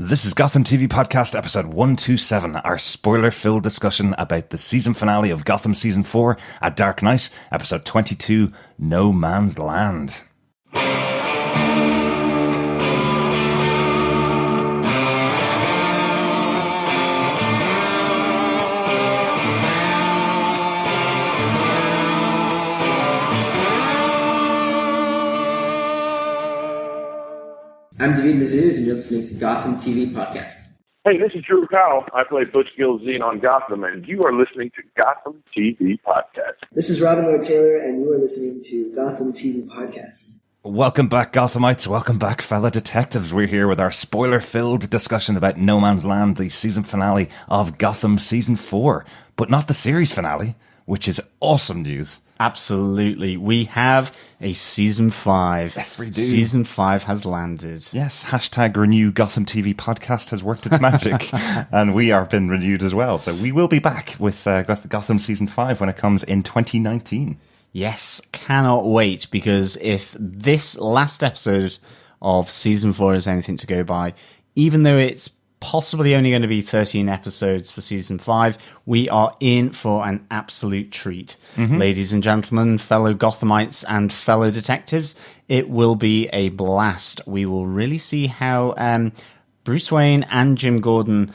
This is Gotham TV Podcast episode 127, our spoiler-filled discussion about the season finale of Gotham Season 4 at Dark Knight, episode 22, No Man's Land. I'm David Mazouz, and you're listening to Gotham TV Podcast. Hey, this is Drew Powell. I play Butch Gilzine on Gotham, and you are listening to Gotham TV Podcast. This is Robin Lloyd Taylor, and you are listening to Gotham TV Podcast. Welcome back, Gothamites. Welcome back, fellow detectives. We're here with our spoiler-filled discussion about No Man's Land, the season finale of Gotham Season 4, but not the series finale, which is awesome news. Absolutely. We have a Season 5. Yes, we do. Season 5 has landed. Yes, hashtag Renew Gotham TV Podcast has worked its magic, and we are been renewed as well. So we will be back with Gotham Season 5 when it comes in 2019. Yes, cannot wait, because if this last episode of Season 4 is anything to go by, even though it's possibly only going to be 13 episodes for Season 5, we are in for an absolute treat. Ladies and gentlemen, fellow Gothamites and fellow detectives, it will be a blast. We will really see how Bruce Wayne and Jim Gordon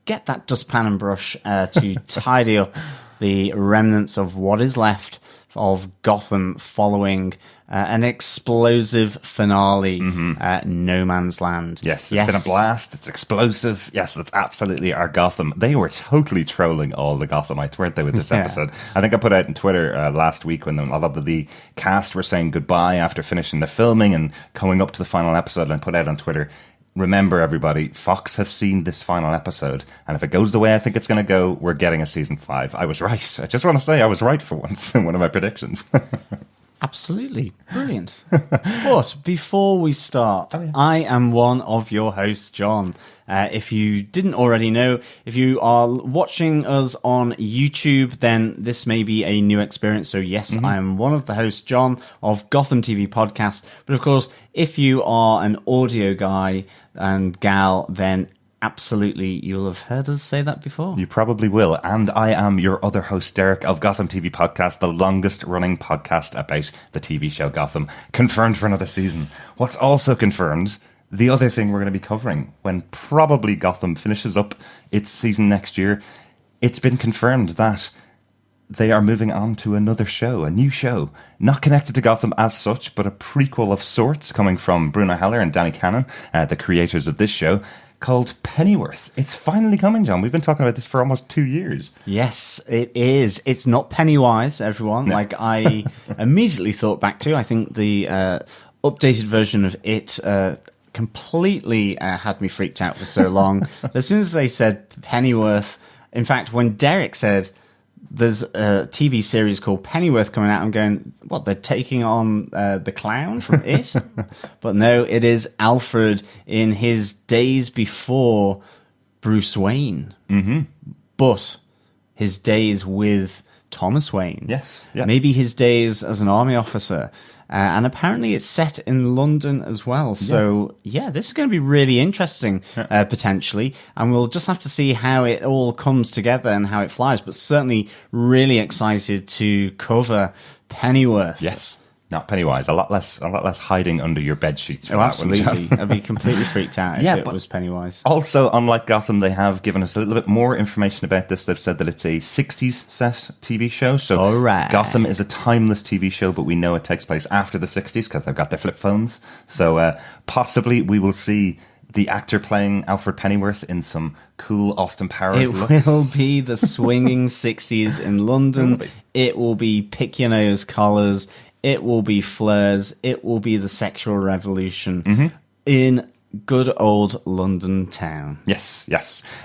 get that dustpan and brush to tidy up the remnants of what is left of Gotham following an explosive finale at No Man's Land. Yes, it's been a blast. It's explosive. Yes, that's absolutely our Gotham. They were totally trolling all the Gothamites, weren't they, with this episode? I think I put out on Twitter last week when a lot of the cast were saying goodbye after finishing the filming and coming up to the final episode, and I put out on Twitter, remember, everybody, Fox have seen this final episode, and if it goes the way I think it's going to go, we're getting a Season 5. I was right. I just want to say I was right for once in one of my predictions. Absolutely. Brilliant. But before we start, I am one of your hosts, John. If you didn't already know, if you are watching us on YouTube, then this may be a new experience. So yes, I am one of the hosts, John, of Gotham TV Podcast. But of course, if you are an audio guy and gal, then absolutely, you'll have heard us say that before. You probably will. And I am your other host, Derek, of Gotham TV Podcast, the longest running podcast about the TV show Gotham, confirmed for another season. What's also confirmed, the other thing we're going to be covering when probably Gotham finishes up its season next year, it's been confirmed that they are moving on to another show, a new show, not connected to Gotham as such, but a prequel of sorts coming from Bruno Heller and Danny Cannon, the creators of this show, called Pennyworth. It's finally coming, John. We've been talking about this for almost 2 years. Yes, it is. It's not Pennywise, everyone. No. Like I immediately thought back to, I think the updated version of it completely had me freaked out for so long. As soon as they said Pennyworth, in fact, when Derek said there's a TV series called Pennyworth coming out, I'm going, what, they're taking on the clown from It? But no, it is Alfred in his days before Bruce Wayne. But his days with Thomas Wayne. Yes. Yeah. Maybe his days as an army officer. And apparently it's set in London as well. So, yeah, this is going to be really interesting, potentially. And we'll just have to see how it all comes together and how it flies. But certainly really excited to cover Pennyworth. Yes. Not Pennywise. A lot less hiding under your bed sheets. For absolutely. I'd be completely freaked out if it was Pennywise. Also, unlike Gotham, they have given us a little bit more information about this. They've said that it's a 60s set TV show. So Gotham is a timeless TV show, but we know it takes place after the 60s because they've got their flip phones. So possibly we will see the actor playing Alfred Pennyworth in some cool Austin Powers looks. It will be the swinging 60s in London. It will be pick your nose collars. It will be flares. It will be the sexual revolution in good old London town. Yes.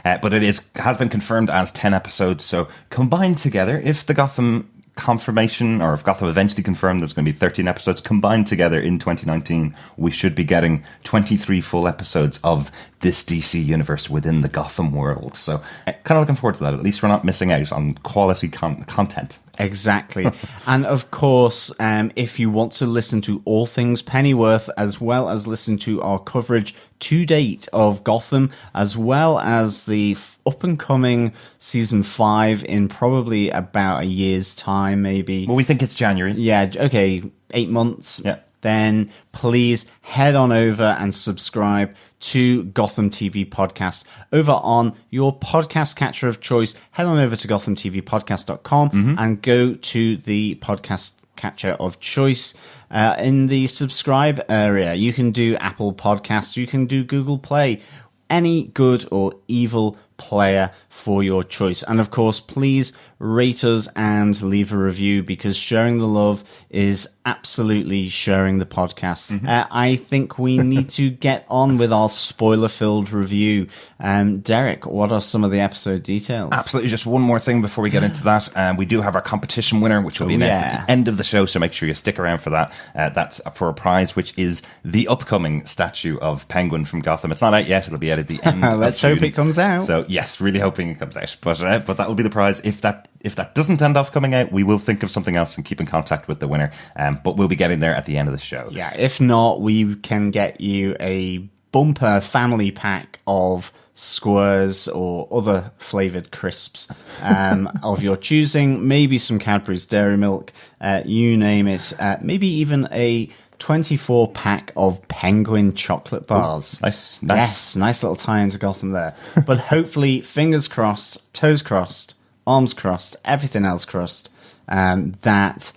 But it has been confirmed as 10 episodes. So combined together, if the Gotham confirmation, or if Gotham eventually confirmed there's going to be 13 episodes combined together in 2019, we should be getting 23 full episodes of this DC universe within the Gotham world. So kind of looking forward to that. At least we're not missing out on quality content Exactly. And of course, if you want to listen to all things Pennyworth, as well as listen to our coverage to date of Gotham, as well as the up-and-coming season 5 in probably about a year's time, maybe. Well, we think it's January. Yeah, okay, 8 months. Yeah. Then please head on over and subscribe to Gotham TV Podcast over on your podcast catcher of choice. Head on over to gothamtvpodcast.com and go to the podcast catcher of choice. In the subscribe area, you can do Apple Podcasts, you can do Google Play, any good or evil player for your choice. And of course, please rate us and leave a review, because sharing the love is absolutely sharing the podcast. I think we need to get on with our spoiler-filled review. Derek, what are some of the episode details? Absolutely. Just one more thing before we get into that. We do have our competition winner, which will be announced at the end of the show, so make sure you stick around for that. That's for a prize, which is the upcoming statue of Penguin from Gotham. It's not out yet. It'll be out at the end Let's of June. hope it comes out. So, yes, really hoping it comes out. But that will be the prize. If that doesn't end off coming out, we will think of something else and keep in contact with the winner. But we'll be getting there at the end of the show. Yeah, if not, we can get you a bumper family pack of Squares or other flavoured crisps of your choosing. Maybe some Cadbury's Dairy Milk, you name it. Maybe even a 24-pack of Penguin chocolate bars. Ooh, nice. Yes, nice little tie into Gotham there. But hopefully, fingers crossed, toes crossed, arms crossed, everything else crossed, that,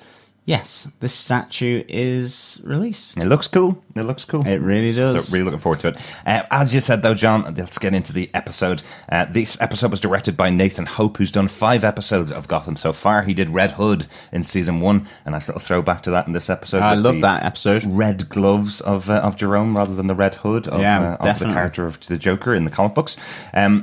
yes, this statue is released. It looks cool. It really does. So really looking forward to it. As you said, though, John, let's get into the episode. This episode was directed by Nathan Hope, who's done 5 episodes of Gotham so far. He did Red Hood in season 1, a nice little throwback to that in this episode. I love that episode. Red gloves of Jerome rather than the red hood of the character of the Joker in the comic books.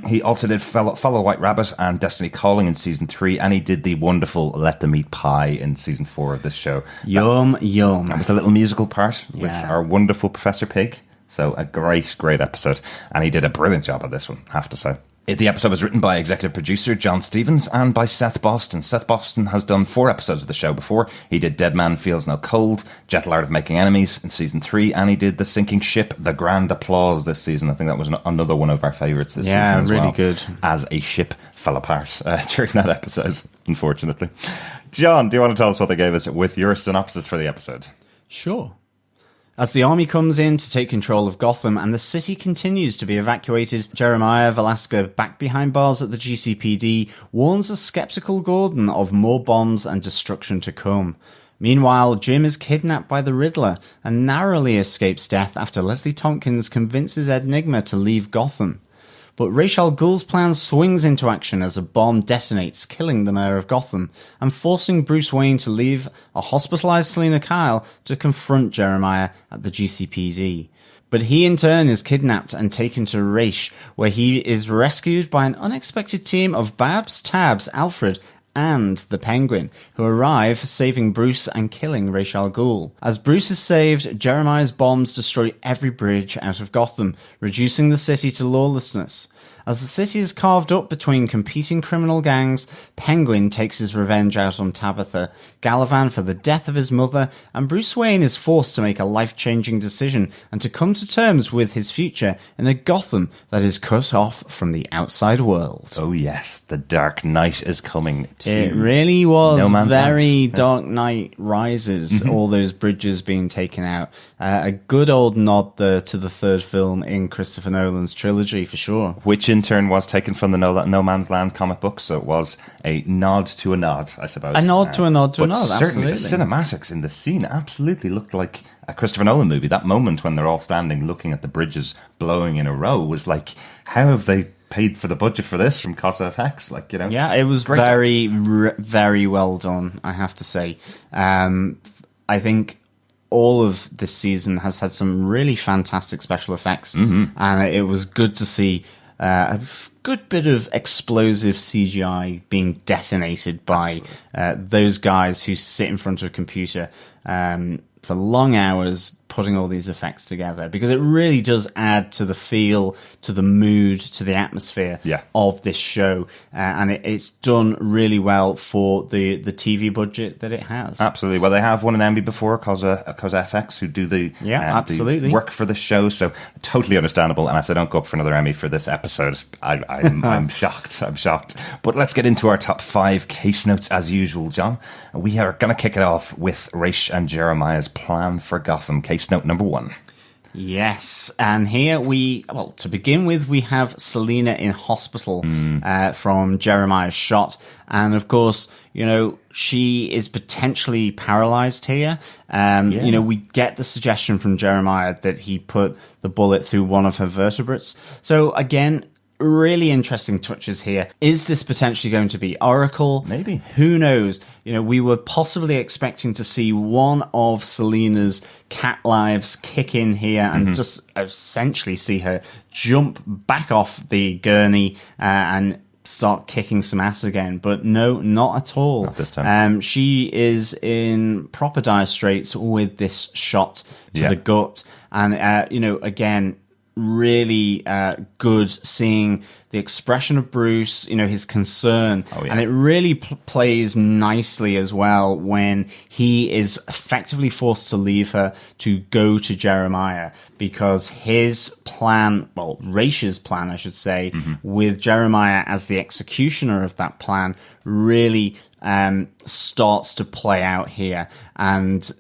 He also did Follow White Rabbit and Destiny Calling in season 3, and he did the wonderful Let Them Eat Pie in season 4 of this show. Yum. That was the little musical part with our wonderful Professor Pig. So a great episode. And he did a brilliant job of this one, have to say. The episode was written by executive producer John Stevens and by Seth Boston. Seth Boston has done 4 episodes of the show before. He did Dead Man Feels No Cold, Gentle Art of Making Enemies in season 3, and he did The Sinking Ship, The Grand Applause this season. I think that was another one of our favourites this season as really well. good. As a ship fell apart during that episode, unfortunately. John, do you want to tell us what they gave us with your synopsis for the episode? Sure. As the army comes in to take control of Gotham and the city continues to be evacuated, Jeremiah Velasquez, back behind bars at the GCPD, warns a skeptical Gordon of more bombs and destruction to come. Meanwhile, Jim is kidnapped by the Riddler and narrowly escapes death after Leslie Tompkins convinces Enigma to leave Gotham. But Ra's al Ghul's plan swings into action as a bomb detonates, killing the mayor of Gotham, and forcing Bruce Wayne to leave a hospitalized Selina Kyle to confront Jeremiah at the GCPD. But he in turn is kidnapped and taken to Ra's, where he is rescued by an unexpected team of Babs, Tabs, Alfred, and the Penguin, who arrive, saving Bruce and killing Ra's al Ghul. As Bruce is saved, Jeremiah's bombs destroy every bridge out of Gotham, reducing the city to lawlessness. As the city is carved up between competing criminal gangs, Penguin takes his revenge out on Tabitha, Galavan for the death of his mother, and Bruce Wayne is forced to make a life-changing decision and to come to terms with his future in a Gotham that is cut off from the outside world. Oh yes, the Dark Knight is coming to It really was No Man's very Land. Dark Knight Rises, all those bridges being taken out. A good old nod to the third film in Christopher Nolan's trilogy, for sure. Which in turn was taken from the No Man's Land comic book, so it was a nod to a nod, I suppose. A nod to a nod to a but nod, certainly absolutely. the cinematics in the scene absolutely looked like a Christopher Nolan movie. That moment when they're all standing looking at the bridges blowing in a row was like, how have they paid for the budget for this from Costa FX? Like, you know, Yeah, it was great. very well done, I have to say. I think all of this season has had some really fantastic special effects, and it was good to see a good bit of explosive CGI being detonated by those guys who sit in front of a computer for long hours, putting all these effects together, because it really does add to the feel, to the mood, to the atmosphere of this show, and it's done really well for the TV budget that it has. Absolutely. Well, they have won an Emmy before, cause FX, who do the absolutely work for the show, so totally understandable. And if they don't go up for another Emmy for this episode, I'm shocked. I'm shocked. But let's get into our top 5 case notes as usual, John. We are going to kick it off with Raish and Jeremiah's plan for Gotham. Case note number 1. Yes, and here to begin with, we have Selina in hospital from Jeremiah's shot. And of course, she is potentially paralyzed here. We get the suggestion from Jeremiah that he put the bullet through one of her vertebrates. So again, really interesting touches here. Is this potentially going to be Oracle? Maybe. Who knows? We were possibly expecting to see one of Selina's cat lives kick in here and just essentially see her jump back off the gurney and start kicking some ass again. But no, not at all. Not this time. She is in proper dire straits with this shot to the gut. And, again, really good seeing the expression of Bruce, his concern. And it really plays nicely as well when he is effectively forced to leave her to go to Jeremiah, because his plan, Raish's plan, I should say, with Jeremiah as the executioner of that plan, really starts to play out here. And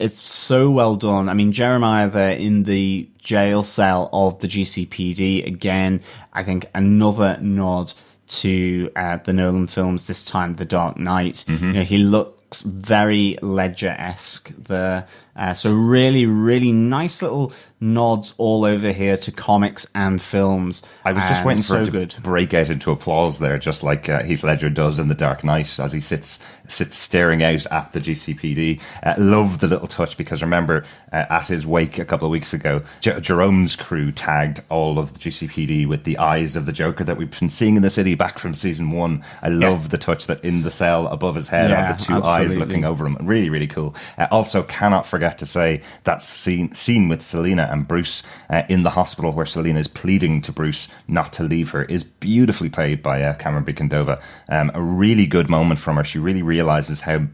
it's so well done. I mean, Jeremiah there in the jail cell of the GCPD, again, I think another nod to the Nolan films, this time The Dark Knight. He looks very Ledger-esque there. So really, really nice little nods all over here to comics and films. I was just waiting for it to break out into applause there, just like Heath Ledger does in The Dark Knight as he sits staring out at the GCPD. Love the little touch, because remember, at his wake a couple of weeks ago, Jerome's crew tagged all of the GCPD with the eyes of the Joker that we've been seeing in the city back from season 1. I love the touch that in the cell above his head are the two eyes looking over him. Really, really cool. Also, cannot forget to say that scene with Selina and Bruce in the hospital, where Selina is pleading to Bruce not to leave her, is beautifully played by Cameron Bicondova. A really good moment from her. She really realizes how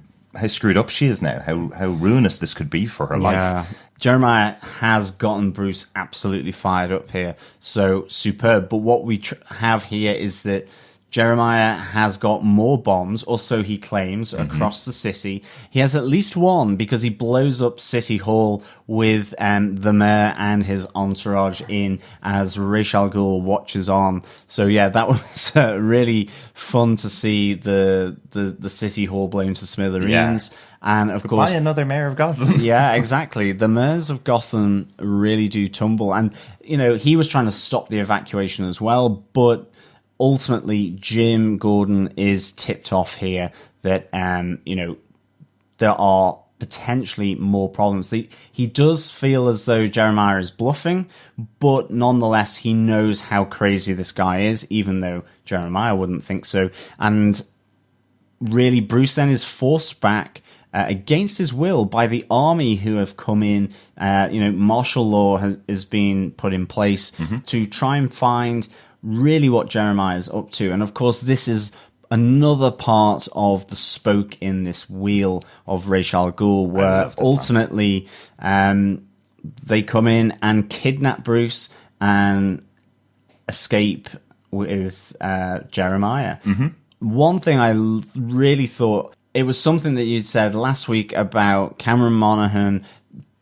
screwed up she is now, how ruinous this could be for her life. Jeremiah has gotten Bruce absolutely fired up here, so superb. But what we have here is that Jeremiah has got more bombs, or so he claims, across the city. He has at least one, because he blows up City Hall with the mayor and his entourage in as Ra's al Ghul watches on. So yeah, that was really fun to see the City Hall blown to smithereens. And of course, why another mayor of Gotham? Yeah, exactly. The mayors of Gotham really do tumble. And, he was trying to stop the evacuation as well, but ultimately, Jim Gordon is tipped off here that, there are potentially more problems. He does feel as though Jeremiah is bluffing, but nonetheless, he knows how crazy this guy is, even though Jeremiah wouldn't think so. And really, Bruce then is forced back against his will by the army who have come in. Martial law has been put in place to try and find really what Jeremiah is up to. And of course, this is another part of the spoke in this wheel of Ra's al Ghul, where ultimately they come in and kidnap Bruce and escape with Jeremiah. One thing I really thought, it was something that you'd said last week about Cameron Monaghan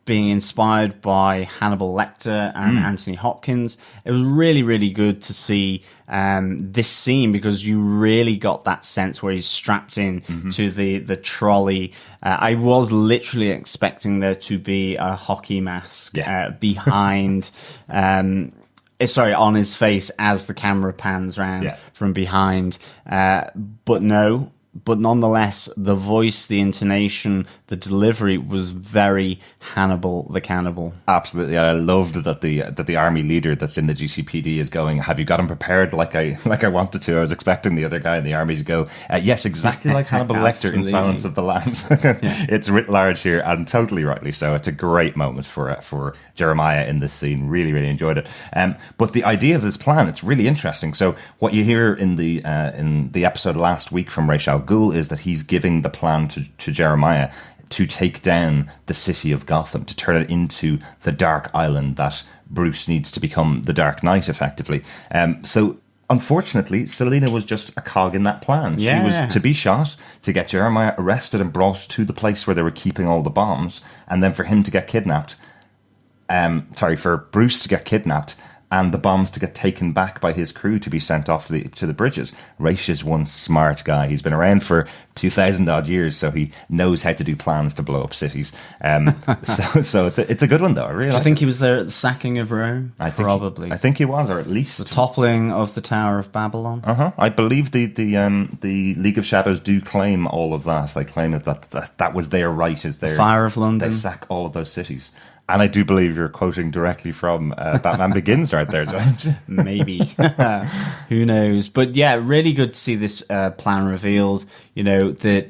being inspired by Hannibal Lecter and Anthony Hopkins. It was really, really good to see this scene, because you really got that sense where he's strapped in to the trolley. I was literally expecting there to be a hockey mask behind, on his face as the camera pans round from behind. But no, but nonetheless, the voice, the intonation, the delivery was very Hannibal the Cannibal. Absolutely, I loved that the army leader that's in the GCPD is going, "Have you got him prepared like I wanted to?" I was expecting the other guy in the army to go, "Yes, exactly like Hannibal Lecter in Silence of the Lambs." It's writ large here, and totally rightly so. It's a great moment for Jeremiah in this scene. Really, really enjoyed it. But the idea of this plan, it's really interesting. So what you hear in the episode last week from Ra's al Ghul is that he's giving the plan to Jeremiah to take down the city of Gotham, to turn it into the Dark Island that Bruce needs to become the Dark Knight, effectively. So unfortunately, Selina was just a cog in that plan. Yeah. She was to be shot, to get Jeremiah arrested and brought to the place where they were keeping all the bombs, and then for him to get kidnapped. For Bruce to get kidnapped and the bombs to get taken back by his crew to be sent off to the bridges. Ra's is one smart guy. He's been around for 2,000 odd years, so he knows how to do plans to blow up cities. So it's a good one, though. I really Do you like think it. he was there at the sacking of Rome? Probably. I think he was, or at least The toppling of the Tower of Babylon? I believe the League of Shadows do claim all of that. They claim that was their right, as their Fire of London. They sack all of those cities. And I do believe you're quoting directly from Batman Begins right there, George. Maybe. Who knows? But yeah, really good to see this plan revealed. You know, that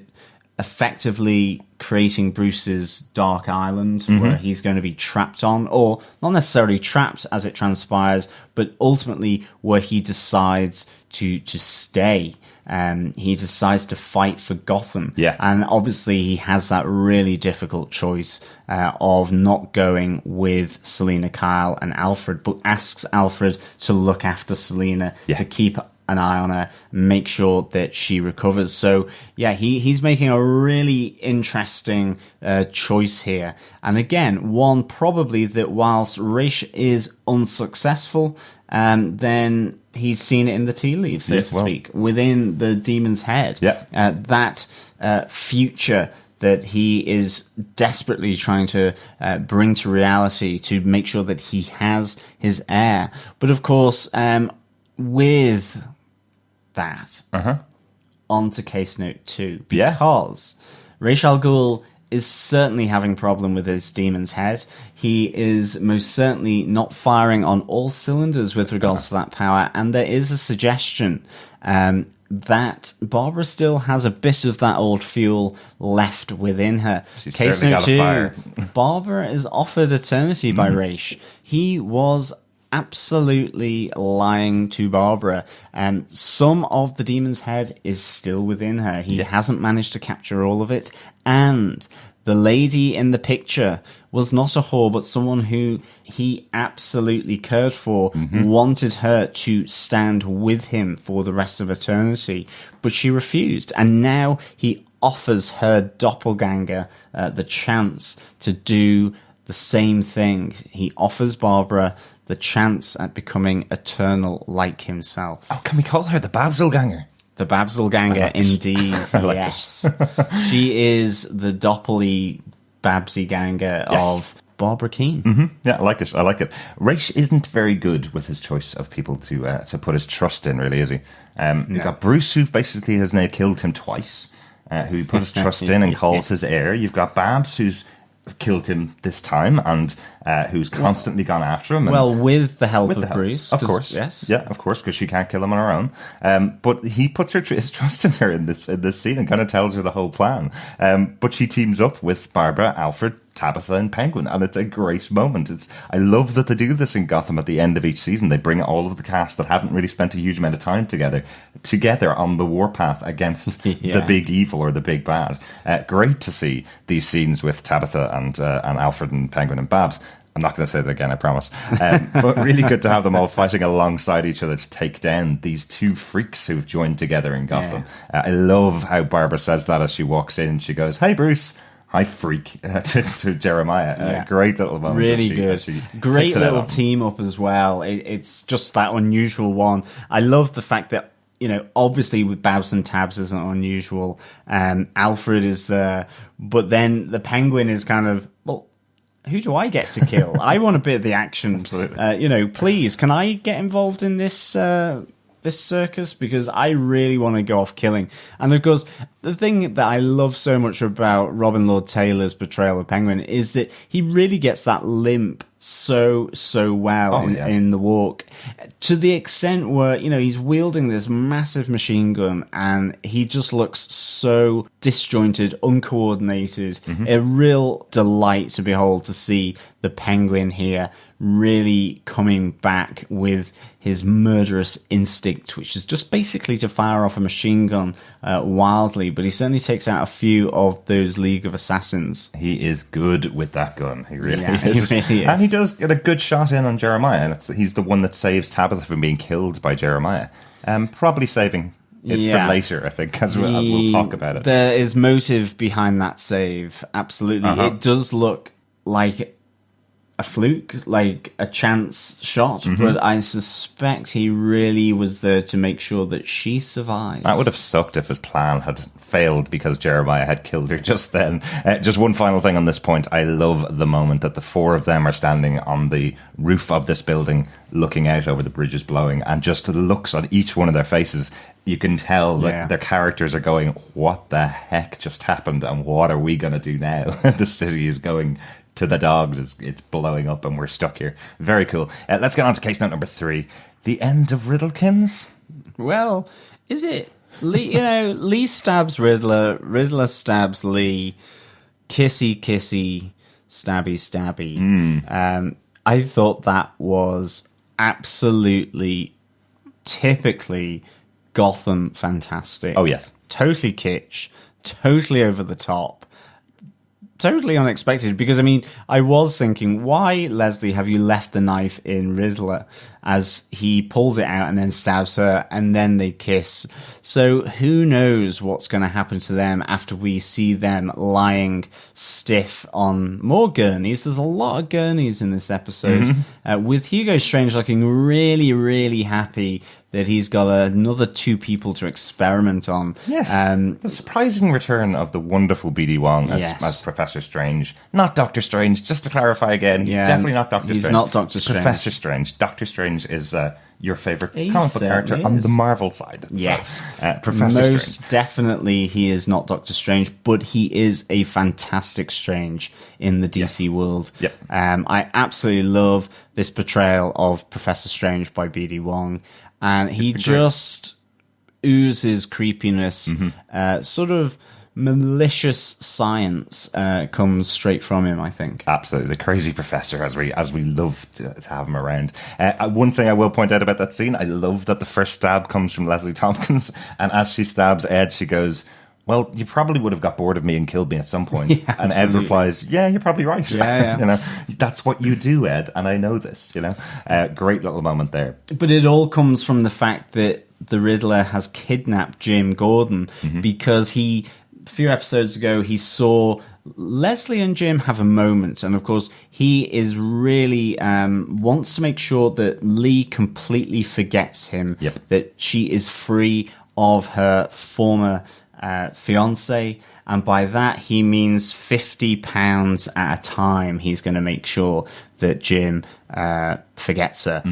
effectively creating Bruce's Dark Island, where he's going to be trapped on, or not necessarily trapped as it transpires, but ultimately where he decides to stay. He decides to fight for Gotham. Yeah. And obviously he has that really difficult choice of not going with Selina Kyle and Alfred, but asks Alfred to look after Selina, to keep an eye on her, make sure that she recovers. So yeah, he's making a really interesting choice here. And again, one probably that whilst Ra's is unsuccessful, then he's seen it in the tea leaves, so to speak, within the demon's head. Yeah. That future that he is desperately trying to bring to reality to make sure that he has his heir. But of course, with that, on to case note 2, because Ra's al Ghul is certainly having a problem with his demon's head. He is most certainly not firing on all cylinders with regards to that power, and there is a suggestion that Barbara still has a bit of that old fuel left within her. She's Case certainly note got a 2, fire. Barbara is offered eternity by Ra's. He was absolutely lying to Barbara. Some of the demon's head is still within her. He hasn't managed to capture all of it. And the lady in the picture was not a whore, but someone who he absolutely cared for, wanted her to stand with him for the rest of eternity. But she refused. And now he offers her doppelganger the chance to do the same thing. He offers Barbara the chance at becoming eternal like himself. Oh, can we call her the Babselganger? The Babselganger, indeed. like yes. She is the Doppely Babsy Ganger of Barbara Keane. Yeah, I like it. I like it. Ra's isn't very good with his choice of people to put his trust in, really, is he? You've got Bruce, who basically has now killed him twice, who he put his trust in and calls his heir. You've got Babs, who's killed him this time and who's constantly gone after him. And, with the help of Bruce. Of course. Yes. Yeah, of course, because she can't kill him on her own. But he puts his trust in her in this scene and kind of tells her the whole plan. But she teams up with Barbara, Alfred, Tabitha and Penguin, and it's a great moment. I love that they do this in Gotham at the end of each season. They bring all of the cast that haven't really spent a huge amount of time together on the warpath against the big evil or the big bad. Great to see these scenes with Tabitha and Alfred and Penguin and Babs. I'm not going to say that again, I promise. But really good to have them all fighting alongside each other to take down these two freaks who've joined together in Gotham. I love how Barbara says that as she walks in. She goes, "Hey, Bruce." Hi, freak, to Jeremiah. Great little moment. Really good. Great little team up as well. It's just that unusual one. I love the fact that, obviously with Babs and Tabs isn't unusual. Alfred is there, but then the Penguin is kind of, well, who do I get to kill? I want a bit of the action. Absolutely. Please, can I get involved in this this circus because I really want to go off killing. And of course, the thing that I love so much about Robin Lord Taylor's portrayal of Penguin is that he really gets that limp so well in the walk, to the extent where, you know, he's wielding this massive machine gun and he just looks so disjointed, uncoordinated. A real delight to behold, to see the Penguin here really coming back with his murderous instinct, which is just basically to fire off a machine gun wildly, but he certainly takes out a few of those League of Assassins. He is good with that gun. He really is. He really is. And he does get a good shot in on Jeremiah, and he's the one that saves Tabitha from being killed by Jeremiah. Probably saving it for later, I think, as we'll talk about it. There is motive behind that save, absolutely. It does look like a fluke, like a chance shot, but I suspect he really was there to make sure that she survived. That would have sucked if his plan had failed because Jeremiah had killed her just then. Just one final thing on this point. I love the moment that the four of them are standing on the roof of this building looking out over the bridges blowing, and just the looks on each one of their faces, you can tell that their characters are going, what the heck just happened and what are we going to do now? The city is going to the dogs. It's blowing up and we're stuck here. Very cool. Let's get on to case note number 3. The end of Riddlekins? Well, is it? Lee, Lee stabs Riddler, Riddler stabs Lee, kissy, stabby, stabby. I thought that was absolutely, typically Gotham fantastic. Oh, yes. Totally kitsch, totally over the top. Totally unexpected, because I mean, I was thinking, why, Leslie, have you left the knife in Riddler, as he pulls it out and then stabs her and then they kiss? So who knows what's going to happen to them after we see them lying stiff on more gurneys. There's a lot of gurneys in this episode, with Hugo Strange looking really, really happy that he's got another 2 people to experiment on. Yes. The surprising return of the wonderful B.D. Wong as Professor Strange. Not Doctor Strange, just to clarify again. He's definitely not Doctor Strange. He's not Doctor Strange. Professor Strange. Doctor Strange is your favourite comic book character on the Marvel side. Yes. So, Professor Most Strange. definitely he is not Doctor Strange, but he is a fantastic Strange in the DC world. Yep. I absolutely love this portrayal of Professor Strange by B.D. Wong. And he just oozes creepiness, sort of malicious science comes straight from him, I think. Absolutely, the crazy professor, as we love to have him around. One thing I will point out about that scene, I love that the first stab comes from Leslie Tompkins, and as she stabs Ed, she goes, well, you probably would have got bored of me and killed me at some point. Yeah, and Ed replies, yeah, you're probably right. Yeah. You know, that's what you do, Ed, and I know this, you know. Great little moment there. But it all comes from the fact that the Riddler has kidnapped Jim Gordon, because a few episodes ago, he saw Leslie and Jim have a moment, and of course, he is really wants to make sure that Lee completely forgets him, that she is free of her former fiance, and by that he means £50 at a time. He's going to make sure that Jim forgets her.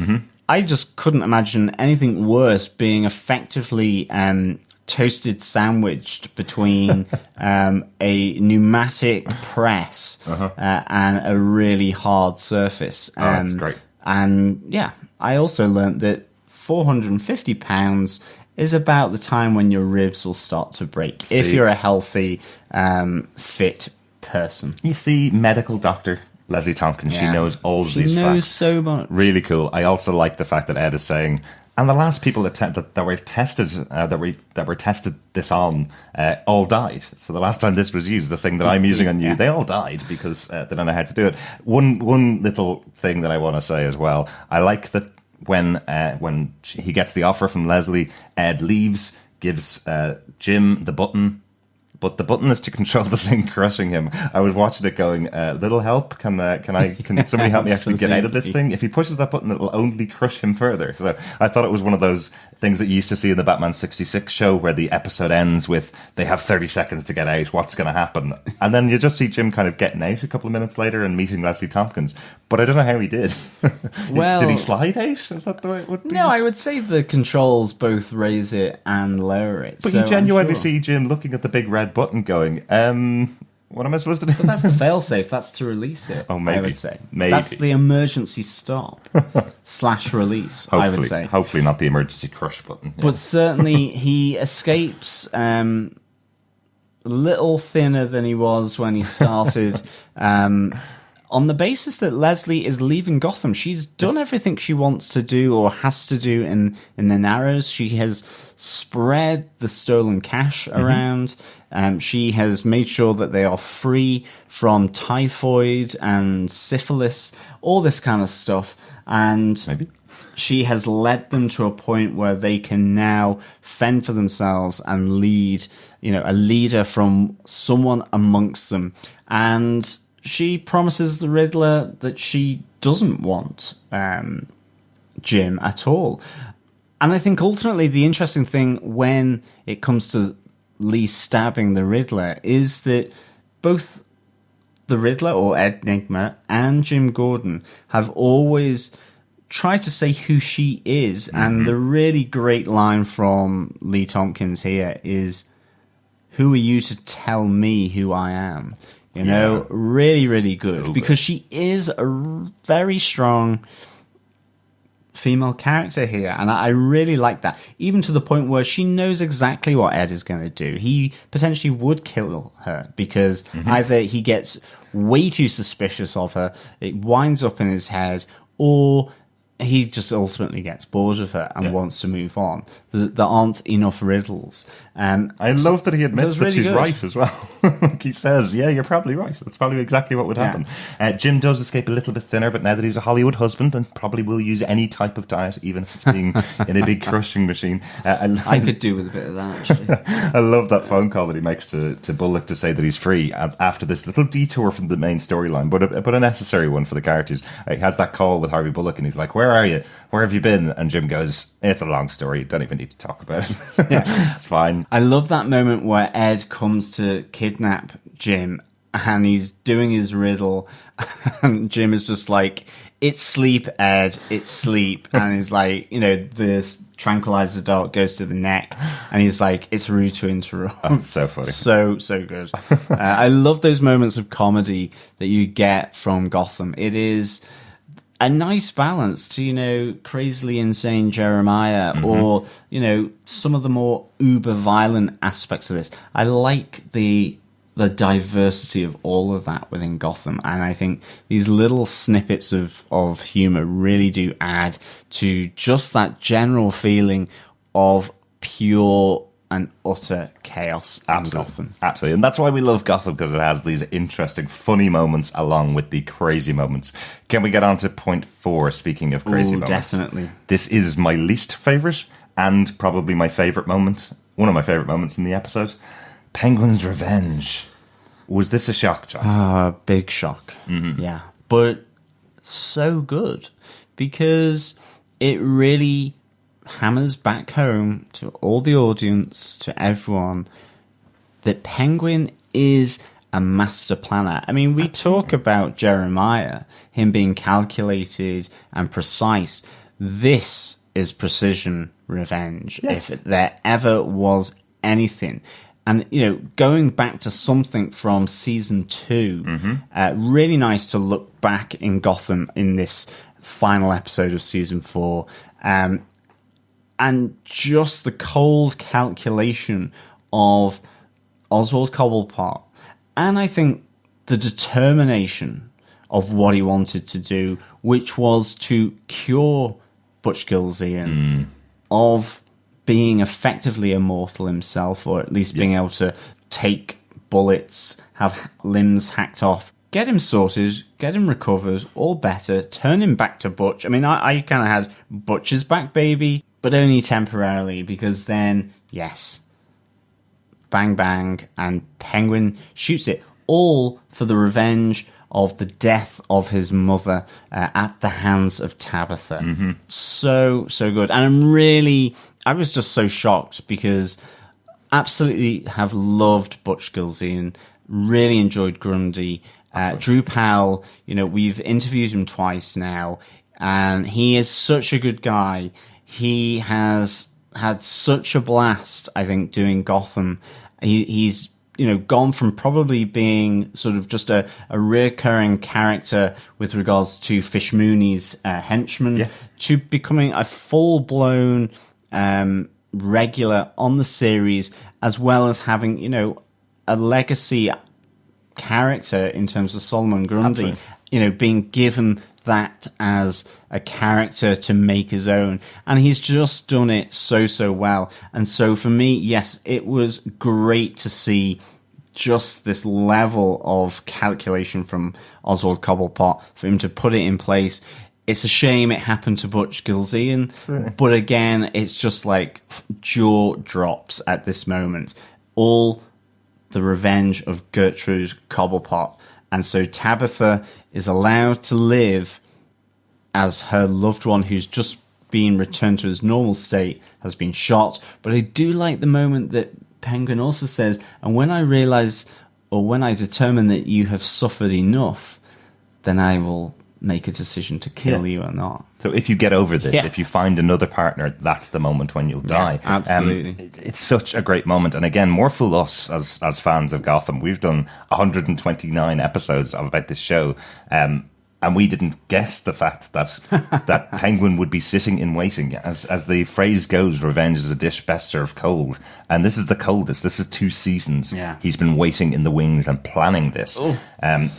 I just couldn't imagine anything worse, being effectively toasted sandwiched between a pneumatic press and a really hard surface. That's great. And yeah, I also learnt that £450 is about the time when your ribs will start to break, if you're a healthy, fit person. You see, medical doctor Leslie Tompkins, she knows all of these facts. She knows so much. Really cool. I also like the fact that Ed is saying, and the last people that were tested that were tested this on all died. So the last time this was used, the thing that I'm using on you, they all died because they don't know how to do it. One little thing that I want to say as well, I like that when he gets the offer from Leslie, Ed leaves, gives Jim the button, but the button is to control the thing crushing him. I was watching it going, little help? Can somebody help me actually get out of this thing? If he pushes that button, it'll only crush him further. So I thought it was one of those things that you used to see in the Batman 66 show where the episode ends with they have 30 seconds to get out, what's going to happen? And then you just see Jim kind of getting out a couple of minutes later and meeting Leslie Tompkins. But I don't know how he did. Well, did he slide out? Is that the way it would be? No, I would say the controls both raise it and lower it. But so you genuinely I'm sure. see Jim looking at the big red button going, what am I supposed to do? But that's the failsafe. That's to release it. Oh, maybe. I would say Maybe. that's the emergency stop / release. I would say. Hopefully not the emergency crush button. Yeah. But certainly he escapes a little thinner than he was when he started. On the basis that Leslie is leaving Gotham. She's done everything she wants to do or has to do in the Narrows. She has spread the stolen cash around. She has made sure that they are free from typhoid and syphilis, all this kind of stuff. And Maybe. she has led them to a point where they can now fend for themselves and lead, a leader from someone amongst them. And she promises the Riddler that she doesn't want Jim at all. And I think ultimately the interesting thing when it comes to Lee stabbing the Riddler is that both the Riddler or Enigma and Jim Gordon have always tried to say who she is. And the really great line from Lee Tompkins here is, "Who are you to tell me who I am?" Really, really good. So because she is a very strong female character here. And I really like that. Even to the point where she knows exactly what Ed is going to do. He potentially would kill her because either he gets way too suspicious of her, it winds up in his head, or he just ultimately gets bored of her and wants to move on. There aren't enough riddles. I love that he admits that really she's good. right as well. Like he says, yeah, you're probably right. That's probably exactly what would happen. Jim does escape a little bit thinner, but now that he's a Hollywood husband, then probably will use any type of diet, even if it's being in a big crushing machine. I could do with a bit of that, actually. I love that phone call that he makes to Bullock to say that he's free after this little detour from the main storyline, but a necessary one for the characters. He has that call with Harvey Bullock and he's like, "Where are you? Where have you been?" And Jim goes, "It's a long story. You don't even need to talk about it." It's fine. I love that moment where Ed comes to kidnap Jim and he's doing his riddle and Jim is just like, "It's sleep, Ed, it's sleep." And he's like, this tranquilizer dart goes to the neck and he's like, "It's rude to interrupt." That's so funny. So good. I love those moments of comedy that you get from Gotham. It is a nice balance to, crazily insane Jeremiah or, some of the more uber violent aspects of this. I like the diversity of all of that within Gotham. And I think these little snippets of humor really do add to just that general feeling of pure and utter chaos in Gotham. Absolutely. And that's why we love Gotham, because it has these interesting, funny moments along with the crazy moments. Can we get on to point 4, speaking of crazy moments? Definitely. This is my least favourite and probably my favourite moment. One of my favourite moments in the episode. Penguin's revenge. Was this a shock, John? Big shock. Yeah. But so good because it really hammers back home to all the audience, to everyone, that Penguin is a master planner. I mean, we talk about Jeremiah, him being calculated and precise. This is precision revenge, if there ever was anything. And, going back to something from season 2, really nice to look back in Gotham in this final episode of season 4. And just the cold calculation of Oswald Cobblepot. And I think the determination of what he wanted to do, which was to cure Butch Gilzean of being effectively immortal himself, or at least being able to take bullets, have limbs hacked off, get him sorted, get him recovered, all better, turn him back to Butch. I mean, I kind of had Butch's back, baby, but only temporarily, because then, yes, bang, bang, and Penguin shoots it, all for the revenge of the death of his mother at the hands of Tabitha. So good. And I'm really I was just so shocked because absolutely have loved Butch Gilzean, really enjoyed Grundy. Drew Powell, we've interviewed him twice now, and he is such a good guy. He has had such a blast, I think, doing Gotham. He's gone from probably being sort of just a recurring character with regards to Fish Mooney's henchman to becoming a full-blown regular on the series, as well as having, a legacy character in terms of Solomon Grundy, being given that as a character to make his own, and he's just done it so well. And so for me, yes, it was great to see just this level of calculation from Oswald Cobblepot for him to put it in place. It's a shame it happened to Butch Gilzean, but again, it's just like jaw drops at this moment. All the revenge of Gertrude Cobblepot. And so Tabitha is allowed to live as her loved one who's just been returned to his normal state has been shot. But I do like the moment that Penguin also says, and when I realize, or when I determine that you have suffered enough, then I will make a decision to kill you or not. So if you get over this, if you find another partner, that's the moment when you'll die. Absolutely. It's such a great moment. And again, more fool us as fans of Gotham. We've done 129 episodes about this show. And we didn't guess the fact that that Penguin would be sitting in waiting. As the phrase goes, revenge is a dish best served cold. And this is the coldest. This is 2 seasons. Yeah. He's been waiting in the wings and planning this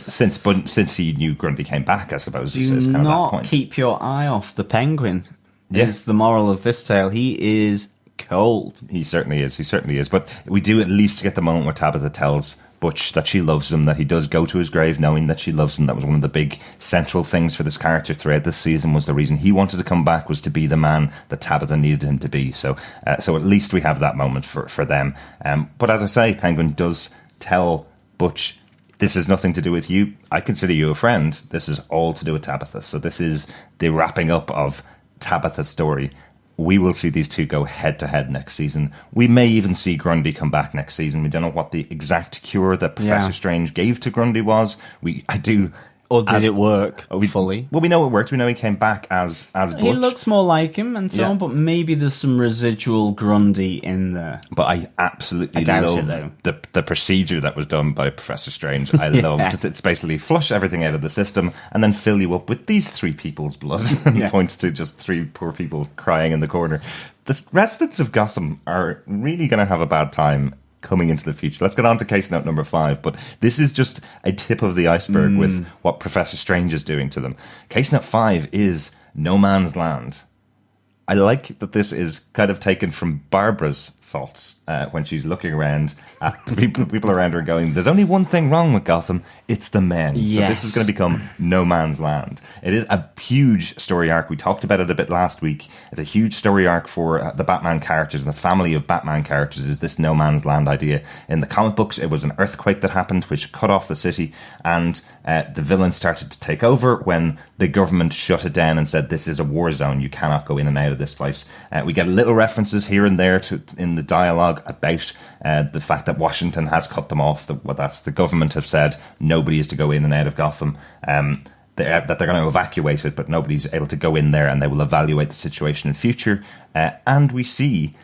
since he knew Grundy came back, I suppose. Do kind of that not point. keep your eye off the Penguin. Is the moral of this tale. He is cold. He certainly is. He certainly is. But we do at least get the moment where Tabitha tells Butch that she loves him, that he does go to his grave knowing that she loves him. That was one of the big central things for this character throughout this season, was the reason he wanted to come back was to be the man that Tabitha needed him to be. So at least we have that moment for them. But as I say, Penguin does tell Butch, this has nothing to do with you. I consider you a friend. This is all to do with Tabitha. So this is the wrapping up of Tabitha's story. We will see these two go head-to-head next season. We may even see Grundy come back next season. We don't know what the exact cure that Professor Strange gave to Grundy was. Or did it work fully? Well, we know it worked. We know he came back as Butch. He looks more like him and so on, but maybe there's some residual Grundy in there. But I absolutely doubt love the procedure that was done by Professor Strange. I loved it's basically flush everything out of the system and then fill you up with these 3 people's blood. And points to just 3 poor people crying in the corner. The residents of Gotham are really going to have a bad time coming into the future. Let's get on to case note number 5, but this is just a tip of the iceberg with what Professor Strange is doing to them. Case note 5 is No Man's Land. I like that this is kind of taken from Barbara's thoughts when she's looking around at people around her going, there's only one thing wrong with Gotham, it's the men. Yes. So this is going to become No Man's Land. It is a huge story arc. We talked about it a bit last week. It's a huge story arc for the Batman characters and the family of Batman characters is this No Man's Land idea. In the comic books, it was an earthquake that happened which cut off the city, and the villains started to take over when the government shut it down and said, this is a war zone, you cannot go in and out of this place. We get little references here and there in the dialogue about the fact that Washington has cut them off, that the government have said nobody is to go in and out of Gotham, that they're going to evacuate it, but nobody's able to go in there, and they will evaluate the situation in future. And we see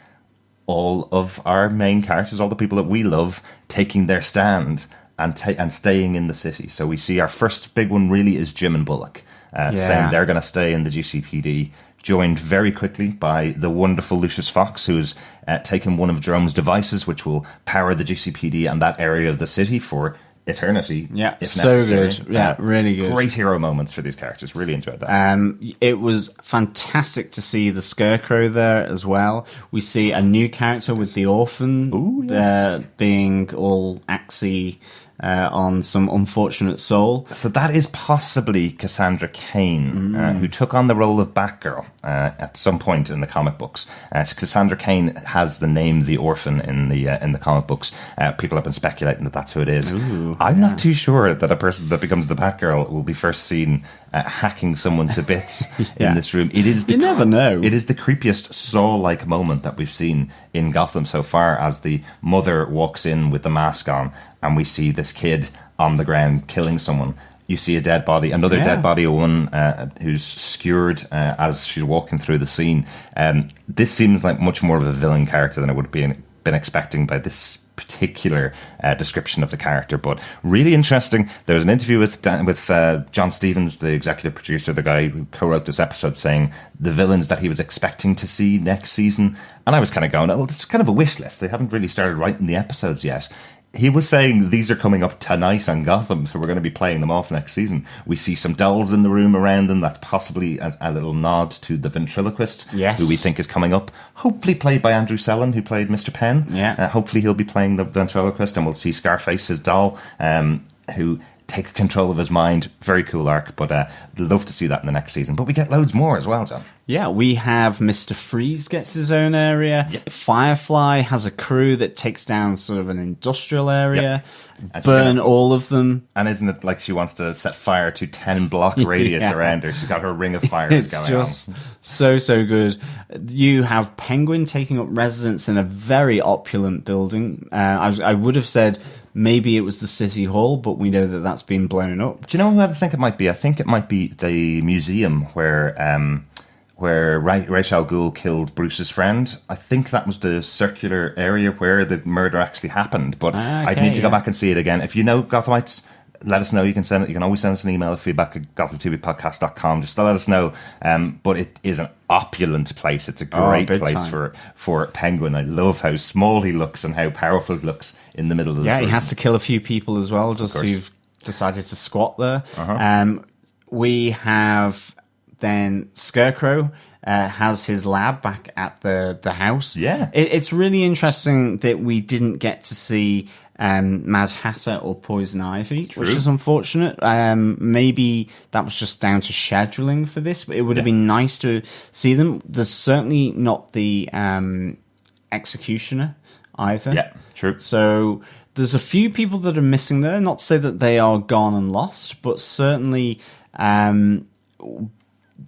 all of our main characters, all the people that we love, taking their stand and staying in the city. So we see our first big one really is Jim and Bullock, saying they're going to stay in the GCPD, joined very quickly by the wonderful Lucius Fox, who's taken one of Jerome's devices, which will power the GCPD and that area of the city for eternity. Yeah, if so necessary. good. Yeah, really good. Great hero moments for these characters. Really enjoyed that. It was fantastic to see the Scarecrow there as well. We see a new character with the Orphan being all axy on some unfortunate soul. So that is possibly Cassandra Cain, who took on the role of Batgirl at some point in the comic books. Cassandra Cain has the name The Orphan in the comic books. People have been speculating that that's who it is. I'm not too sure that a person that becomes the Batgirl will be first seen hacking someone to bits Yeah. in this room. It is You never know. It is the creepiest Saw-like moment that we've seen in Gotham so far, as the mother walks in with the mask on, and we see this kid on the ground killing someone. You see a dead body, another dead body, a woman who's skewered as she's walking through the scene. This seems like much more of a villain character than I would have been expecting by this particular description of the character, but really interesting. There was an interview with John Stevens, the executive producer, the guy who co-wrote this episode, saying the villains that he was expecting to see next season, and I was kind of going, oh, this is kind of a wish list. They haven't really started writing the episodes yet. He was saying these are coming up tonight on Gotham, so we're going to be playing them off next season. We see some dolls in the room around them. That's possibly a little nod to the ventriloquist, who we think is coming up. Hopefully played by Andrew Sellon, who played Mr. Penn. Hopefully he'll be playing the ventriloquist, and we'll see Scarface, his doll, who takes control of his mind. Very cool arc, but love to see that in the next season. But we get loads more as well, John. Yeah, we have Mr. Freeze gets his own area. Firefly has a crew that takes down sort of an industrial area, burn all of them. And isn't it like she wants to set fire to 10-block radius around her? She's got her ring of fires going on. It's just so good. You have Penguin taking up residence in a very opulent building. I would have said maybe it was the City Hall, but we know that that's been blown up. Do you know who I think it might be? I think it might be the museum where Ra's al Ghul killed Bruce's friend. I think that was the circular area where the murder actually happened, but I'd need to go back and see it again. If you know Gothamites, let us know. You can send it. You can always send us an email at feedback@gothamtvpodcast.com, just to let us know. But it is an opulent place. It's a great place for Penguin. I love how small he looks and how powerful he looks in the middle of the room. He has to kill a few people as well, just who've decided to squat there. We have then Scarecrow has his lab back at the house. It's really interesting that we didn't get to see Mad Hatter or Poison Ivy, which is unfortunate. Maybe that was just down to scheduling for this, but it would have been nice to see them. There's certainly not the Executioner either. Yeah, true. So there's a few people that are missing there. Not to say that they are gone and lost, but certainly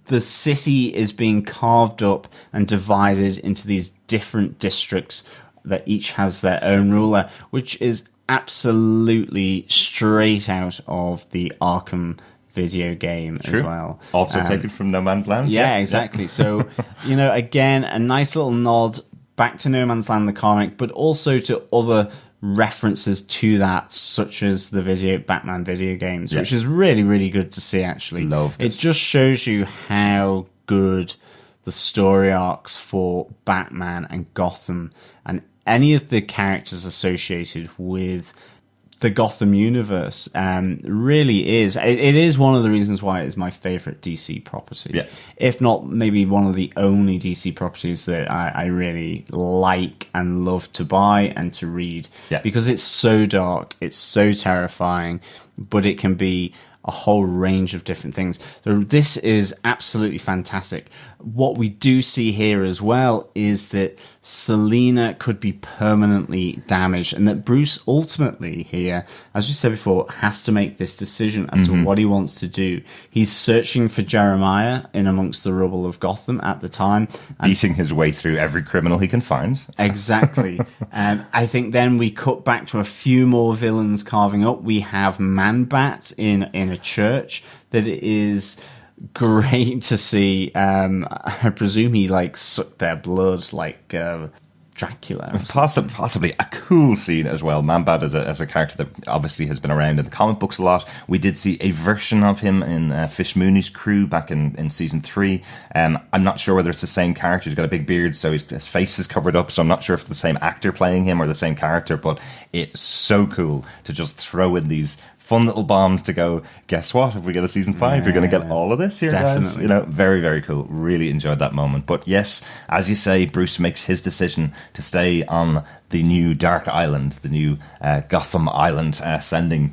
the city is being carved up and divided into these different districts that each has their own ruler, which is absolutely straight out of the Arkham video game as well. Also taken from No Man's Land. Yeah, exactly. So, again, a nice little nod back to No Man's Land, the comic, but also to other references to that, such as the Batman video games, which is really, really good to see, actually. Loved it. It just shows you how good the story arcs for Batman and Gotham and any of the characters associated with the Gotham universe really is. It is one of the reasons why it is my favorite DC property. If not maybe one of the only DC properties that I really like and love to buy and to read. Because it's so dark, it's so terrifying, but it can be a whole range of different things. So this is absolutely fantastic. What we do see here as well is that Selina could be permanently damaged, and that Bruce ultimately here, as we said before, has to make this decision as to what he wants to do. He's searching for Jeremiah in amongst the rubble of Gotham at the time. Beating his way through every criminal he can find. Exactly. I think then we cut back to a few more villains carving up. We have Man-Bat in a church that is great to see. I presume he sucked their blood like Dracula. Possibly a cool scene as well. Man-Bat as a character that obviously has been around in the comic books a lot. We did see a version of him in Fish Mooney's crew back in season 3. I'm not sure whether it's the same character. He's got a big beard, so his face is covered up, so I'm not sure if it's the same actor playing him or the same character, but it's so cool to just throw in these fun little bombs to go, guess what? If we get a season 5, you're going to get all of this here, definitely. guys. Very, very cool. Really enjoyed that moment. But yes, as you say, Bruce makes his decision to stay on the new Dark Island, the new Gotham Island, sending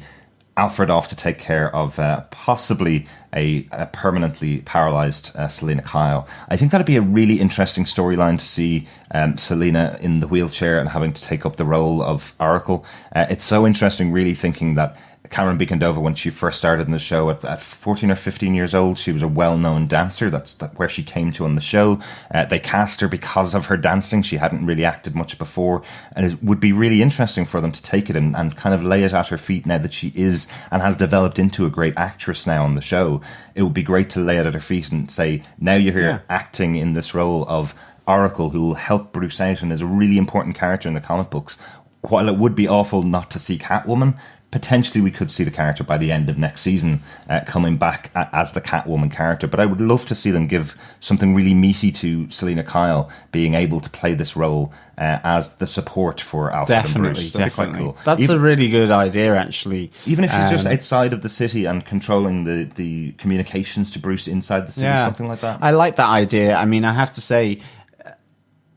Alfred off to take care of possibly a permanently paralyzed Selina Kyle. I think that'd be a really interesting storyline to see Selina in the wheelchair and having to take up the role of Oracle. It's so interesting, really, thinking that Cameron Bicondova, when she first started in the show at 14 or 15 years old, she was a well-known dancer. That's where she came to on the show. They cast her because of her dancing. She hadn't really acted much before, and it would be really interesting for them to take it and kind of lay it at her feet now that she is and has developed into a great actress now on the show. It would be great to lay it at her feet and say, now you're here acting in this role of Oracle, who will help Bruce out and is a really important character in the comic books. While it would be awful not to see Catwoman, potentially we could see the character by the end of next season coming back as the Catwoman character. But I would love to see them give something really meaty to Selena Kyle being able to play this role as the support for Alfred and Bruce. That'd be quite cool. That's a really good idea, actually. Even if she's just outside of the city and controlling the communications to Bruce inside the city, something like that. I like that idea. I mean, I have to say,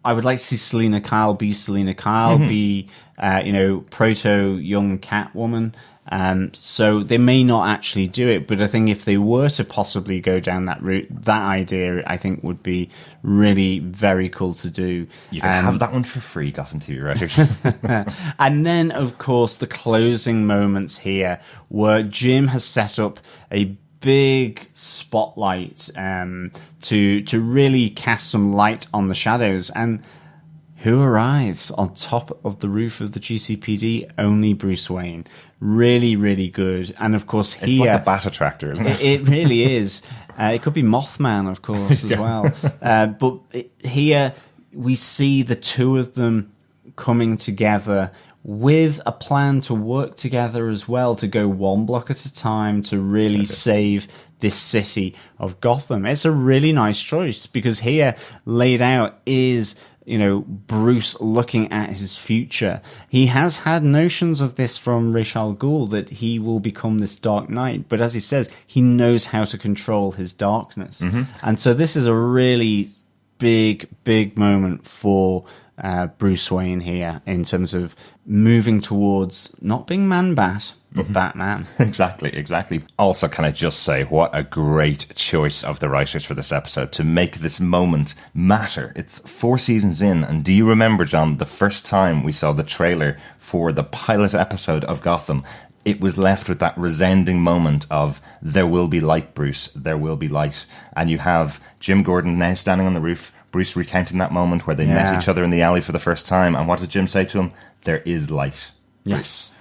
I would like to see Selena Kyle be Selena Kyle, be, proto young Catwoman. So they may not actually do it, but I think if they were to possibly go down that route, that idea I think would be really very cool to do. You can have that one for free, Gotham TV writers. And then, of course, the closing moments here, where Jim has set up a big spotlight to really cast some light on the shadows. And who arrives on top of the roof of the GCPD? Only Bruce Wayne. Really, really good. And of course, it's like a bat attractor, isn't it? It really is. It could be Mothman, of course, as well. But here we see the two of them coming together with a plan to work together as well, to go one block at a time to really save this city of Gotham. It's a really nice choice, because here laid out is, Bruce looking at his future. He has had notions of this from Ra's al Ghul, that he will become this Dark Knight, but as he says, he knows how to control his darkness. And so this is a really big moment for Bruce Wayne here, in terms of moving towards not being Man-Bat, but Batman. Exactly. Also, can I just say, what a great choice of the writers for this episode to make this moment matter. It's 4 seasons in, and do you remember, John, the first time we saw the trailer for the pilot episode of Gotham? It was left with that resounding moment of, there will be light, Bruce, there will be light. And you have Jim Gordon now standing on the roof, Bruce recounting that moment where they met each other in the alley for the first time. And what does Jim say to him? There is light. Yes.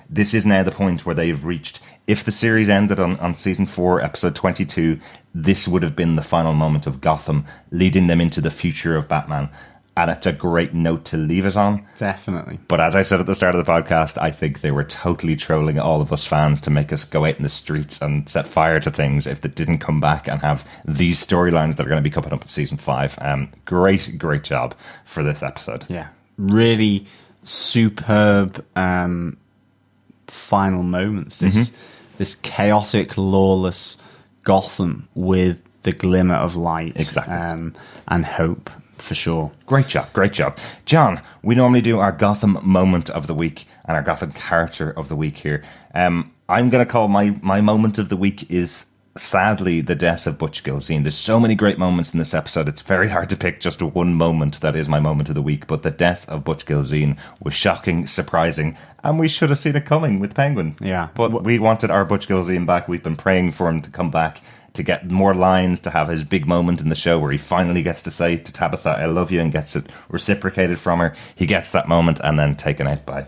This is now the point where they've reached. If the series ended on season 4, episode 22, this would have been the final moment of Gotham, leading them into the future of Batman. And it's a great note to leave it on. Definitely. But as I said at the start of the podcast, I think they were totally trolling all of us fans to make us go out in the streets and set fire to things if they didn't come back and have these storylines that are going to be coming up in season 5. Great job for this episode. Yeah. Really superb final moments. This chaotic, lawless Gotham with the glimmer of light. Exactly. And hope. For sure. Great job. John, we normally do our Gotham moment of the week and our Gotham character of the week here. I'm going to call my moment of the week is, sadly, the death of Butch Gilzean. There's so many great moments in this episode. It's very hard to pick just one moment that is my moment of the week, but the death of Butch Gilzean was shocking, surprising, and we should have seen it coming with Penguin. Yeah. But we wanted our Butch Gilzean back. We've been praying for him to come back, to get more lines, to have his big moment in the show where he finally gets to say to Tabitha, I love you, and gets it reciprocated from her. He gets that moment and then taken out by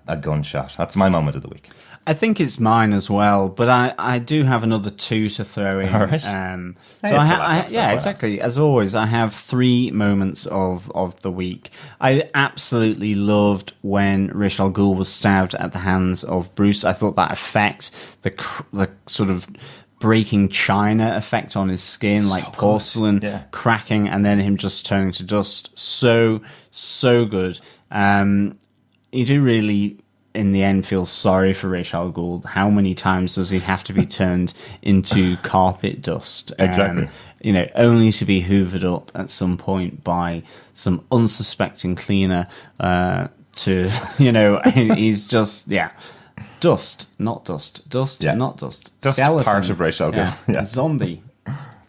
a gunshot. That's my moment of the week. I think it's mine as well, but I do have another 2 to throw in. All right. Exactly. As always, I have 3 moments of the week. I absolutely loved when Ra's al Ghul was stabbed at the hands of Bruce. I thought that effect, the sort of breaking china effect on his skin, like porcelain cracking, and then him just turning to dust. So good. You do really, in the end, feel sorry for Ra's al Ghul. How many times does he have to be turned into carpet dust? Exactly. Only to be hoovered up at some point by some unsuspecting cleaner. He's just dust, not dust. Dust, not dust. Dust, skeleton. part of Ra's al Ghul. Zombie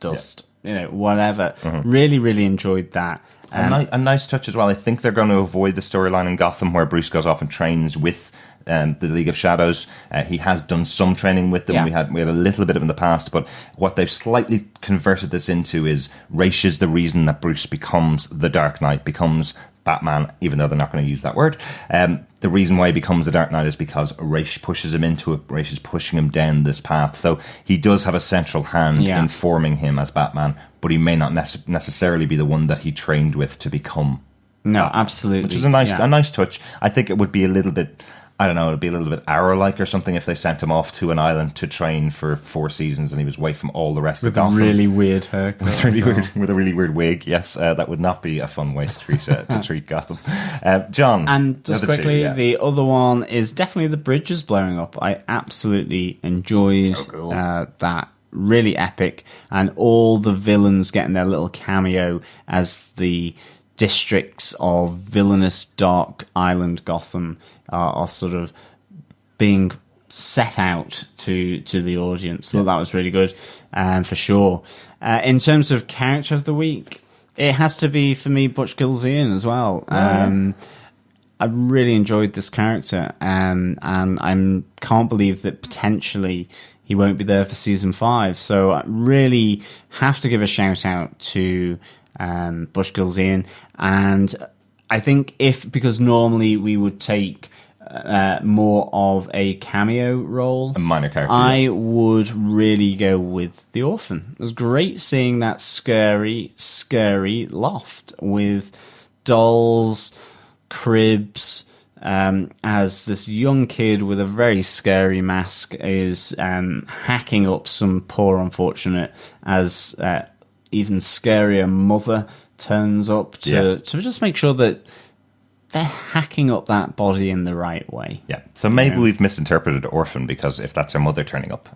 dust. Whatever. Really, really enjoyed that. A nice touch as well. I think they're going to avoid the storyline in Gotham where Bruce goes off and trains with the League of Shadows. He has done some training with them. Yeah. We had a little bit of in the past, but what they've slightly converted this into is Ra's is the reason that Bruce becomes the Dark Knight, becomes Batman, even though they're not going to use that word. The reason why he becomes the Dark Knight is because Ra's pushes him into it. Ra's is pushing him down this path. So he does have a central hand in forming him as Batman, but he may not necessarily be the one that he trained with to become. No, absolutely. Which is a nice touch. I think it would be a little bit, I don't know, it'd be a little bit Arrow-like or something if they sent him off to an island to train for 4 seasons and he was away from all the rest of Gotham. With a really weird haircut. With a really weird wig, yes. That would not be a fun way to treat Gotham. John. And just quickly, the other one is definitely the bridges blowing up. I absolutely enjoyed that. Really epic. And all the villains getting their little cameo as the districts of villainous Dark Island Gotham are sort of being set out to the audience. So that was really good, for sure. In terms of character of the week, it has to be, for me, Butch Gilzean as well. I really enjoyed this character, and I can't believe that potentially he won't be there for season 5. So I really have to give a shout out to Butch Gilzean. And I think because normally we would take more of a cameo role, a minor character, I would really go with the Orphan. It was great seeing that scary loft with dolls, cribs, as this young kid with a very scary mask is hacking up some poor unfortunate, as even scarier mother turns up to just make sure that they're hacking up that body in the right way. Yeah. So maybe we've misinterpreted orphan, because if that's her mother turning up,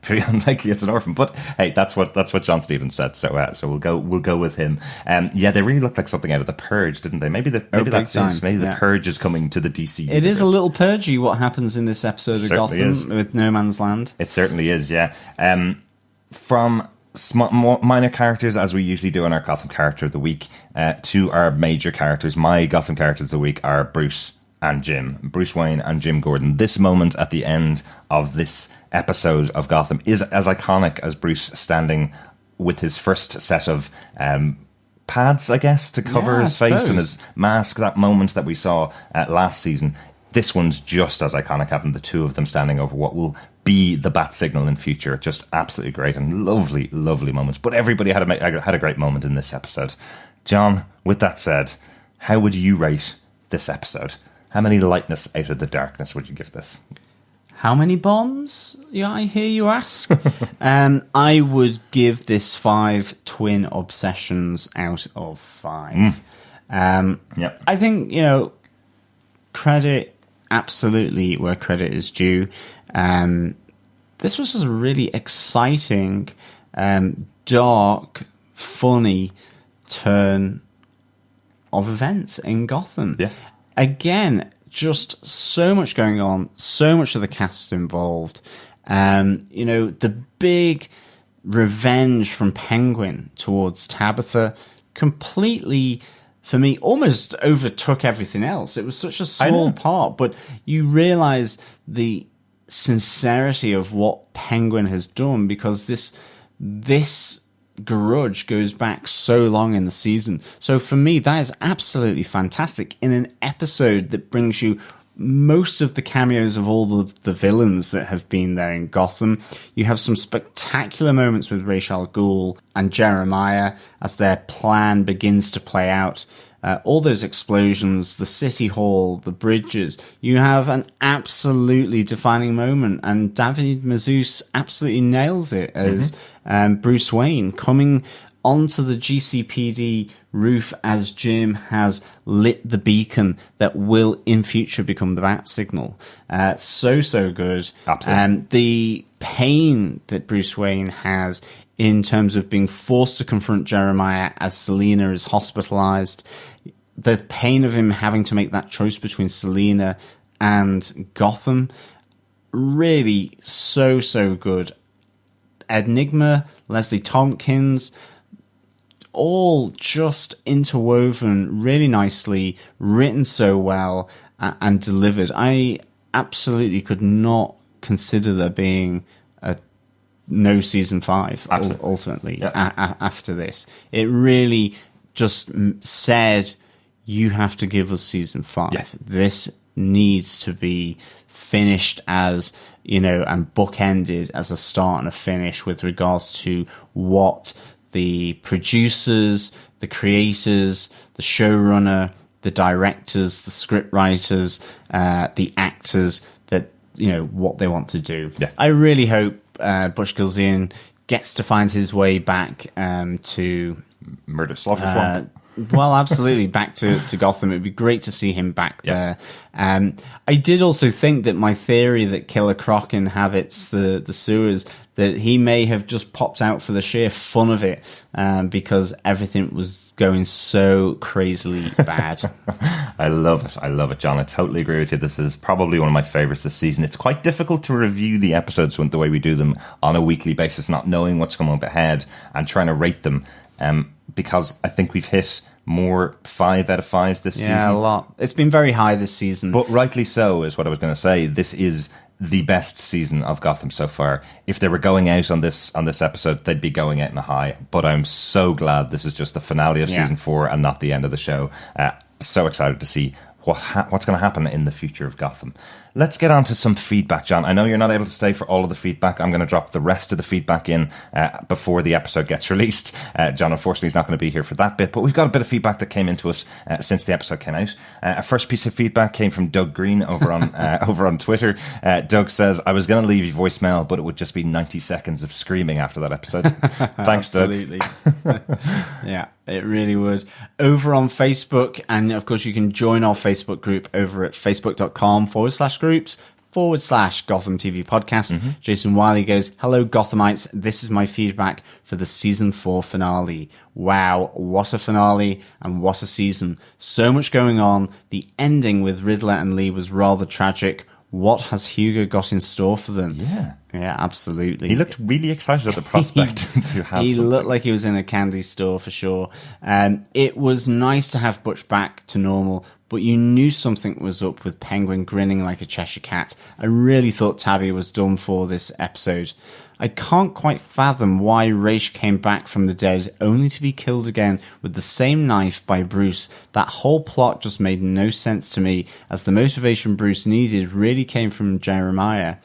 pretty unlikely it's an orphan. But hey, that's what John Stevens said. So we'll go with him. They really looked like something out of The Purge, didn't they? Maybe that's it. Maybe The Purge is coming to the DC universe. It is a little purgy what happens in this episode of Gotham with No Man's Land. It certainly is. Yeah. From minor characters, as we usually do on our Gotham character of the week, to our major characters. My Gotham characters of the week are Bruce Wayne and Jim Gordon. This moment at the end of this episode of Gotham is as iconic as Bruce standing with his first set of pads, I guess, to cover his face and his mask. That moment that we saw last season, this one's just as iconic, having the two of them standing over what will be the bat signal in future. Just absolutely great and lovely moments. But everybody had a great moment in this episode. John, with that said, how would you rate this episode? How many lightness out of the darkness would you give this? How many bombs? Yeah, I hear you ask. I would give this 5 twin obsessions out of 5. I think, credit absolutely where credit is due. This was just a really exciting, dark, funny turn of events in Gotham. Yeah. Again, just so much going on, so much of the cast involved. The big revenge from Penguin towards Tabitha completely, for me, almost overtook everything else. It was such a small part, but you realize the sincerity of what Penguin has done, because this grudge goes back so long in the season. So for me, that is absolutely fantastic in an episode that brings you most of the cameos of all the villains that have been there in Gotham. You have some spectacular moments with Ra's al Ghul and Jeremiah as their plan begins to play out. All those explosions, the city hall, the bridges. You have an absolutely defining moment, and David Mazouz absolutely nails it as Bruce Wayne coming onto the GCPD roof as Jim has lit the beacon that will in future become the bat signal. So good. Absolutely. The pain that Bruce Wayne has in terms of being forced to confront Jeremiah as Selina is hospitalized, the pain of him having to make that choice between Selina and Gotham, really so good. Enigma, Leslie Tompkins, all just interwoven really nicely, written so well, and delivered. I absolutely could not consider there being no season 5 ultimately after this. It really just said, you have to give us season 5. Yeah. This needs to be finished as, and bookended as a start and a finish with regards to what the producers, the creators, the showrunner, the directors, the script writers, the actors, that, what they want to do. Yeah. I really hope Butch Gilzean gets to find his way back to Murder Slaughter Swamp. Well, absolutely, back to Gotham. It would be great to see him back there. I did also think that my theory that Killer Croc inhabits the sewers, that he may have just popped out for the sheer fun of it, because everything was going so crazily bad. I love it, John. I totally agree with you. This is probably one of my favorites this season. It's quite difficult to review the episodes the way we do them on a weekly basis, not knowing what's coming up ahead and trying to rate them. Because I think we've hit more 5 out of 5s this season. Yeah, a lot. It's been very high this season. But rightly so, is what I was going to say. This is the best season of Gotham so far. If they were going out on this episode, they'd be going out in a high. But I'm so glad this is just the finale of season 4 and not the end of the show. So excited to see what's going to happen in the future of Gotham. Let's get on to some feedback, John. I know you're not able to stay for all of the feedback. I'm going to drop the rest of the feedback in before the episode gets released. John, unfortunately, is not going to be here for that bit, but we've got a bit of feedback that came into us since the episode came out. Our first piece of feedback came from Doug Green over on over on Twitter. Doug says, I was going to leave you voicemail, but it would just be 90 seconds of screaming after that episode. Thanks, Absolutely. Doug. Yeah, it really would. Over on Facebook, and of course you can join our Facebook group over at facebook.com/groups/Gotham TV podcast. Jason Wiley goes, hello Gothamites, this is my feedback for the season 4 finale. Wow, what a finale and what a season. So much going on. The ending with Riddler and Lee was rather tragic. What has Hugo got in store for them? Yeah, absolutely. He looked really excited at the prospect to have He something. looked like he was in a candy store for sure. It was nice to have Butch back to normal, but you knew something was up with Penguin grinning like a Cheshire cat. I really thought Tabby was done for this episode. I can't quite fathom why Ra's came back from the dead only to be killed again with the same knife by Bruce. That whole plot just made no sense to me, as the motivation Bruce needed really came from Jeremiah.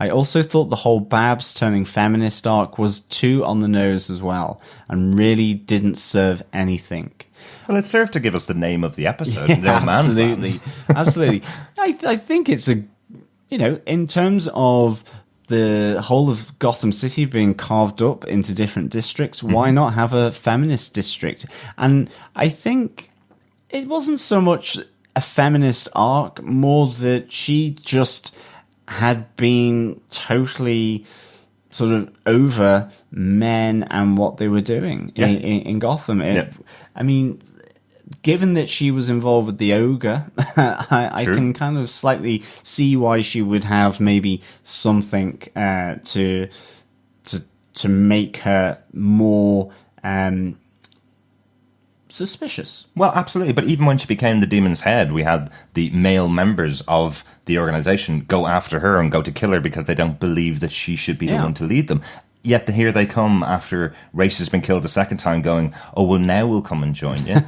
I also thought the whole Babs turning feminist arc was too on the nose as well, and really didn't serve anything. Well, it served to give us the name of the episode. No Man's Land. Absolutely. I think it's in terms of the whole of Gotham City being carved up into different districts, why not have a feminist district? And I think it wasn't so much a feminist arc, more that she just had been totally sort of over men and what they were doing in Gotham. I mean, given that she was involved with the ogre, I can kind of slightly see why she would have maybe something to make her more suspicious. Well, absolutely. But even when she became the Demon's Head, we had the male members of the organization go after her and go to kill her because they don't believe that she should be the one to lead them. Yet here they come after Ra's has been killed a second time going, oh, well, now we'll come and join you,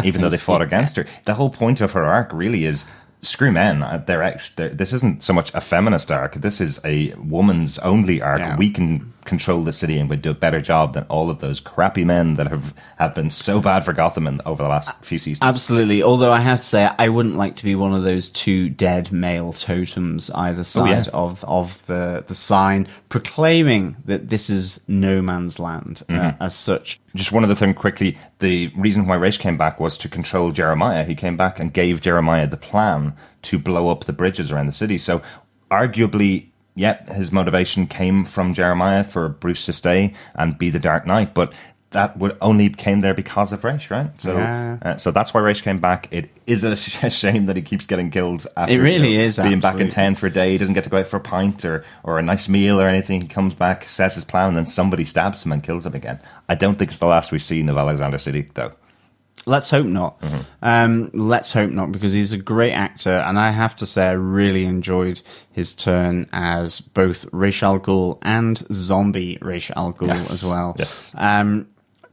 even though they fought against her. The whole point of her arc really is, screw men, they're out. This isn't so much a feminist arc. This is a woman's only arc. Yeah. We can control the city and we do a better job than all of those crappy men that have been so bad for Gotham over the last few seasons. Absolutely. Although I have to say, I wouldn't like to be one of those two dead male totems either side of the sign proclaiming that this is no man's land as such. Just one other thing quickly. The reason why Ra's came back was to control Jeremiah. He came back and gave Jeremiah the plan to blow up the bridges around the city. So arguably, his motivation came from Jeremiah for Bruce to stay and be the Dark Knight. But that would only came there because of Raish, right? So, Yeah. So that's why Raish came back. It is a shame that he keeps getting killed. After, It really is, being back in absolutely. town for a day. He doesn't get to go out for a pint or a nice meal or anything. He comes back, says his plan, and then somebody stabs him and kills him again. I don't think it's the last we've seen of Alexander Siddig, though. Let's hope not. Let's hope not, because he's a great actor, and I have to say I really enjoyed his turn as both Ra's al Ghul and zombie Ra's al Ghul as well. Yes.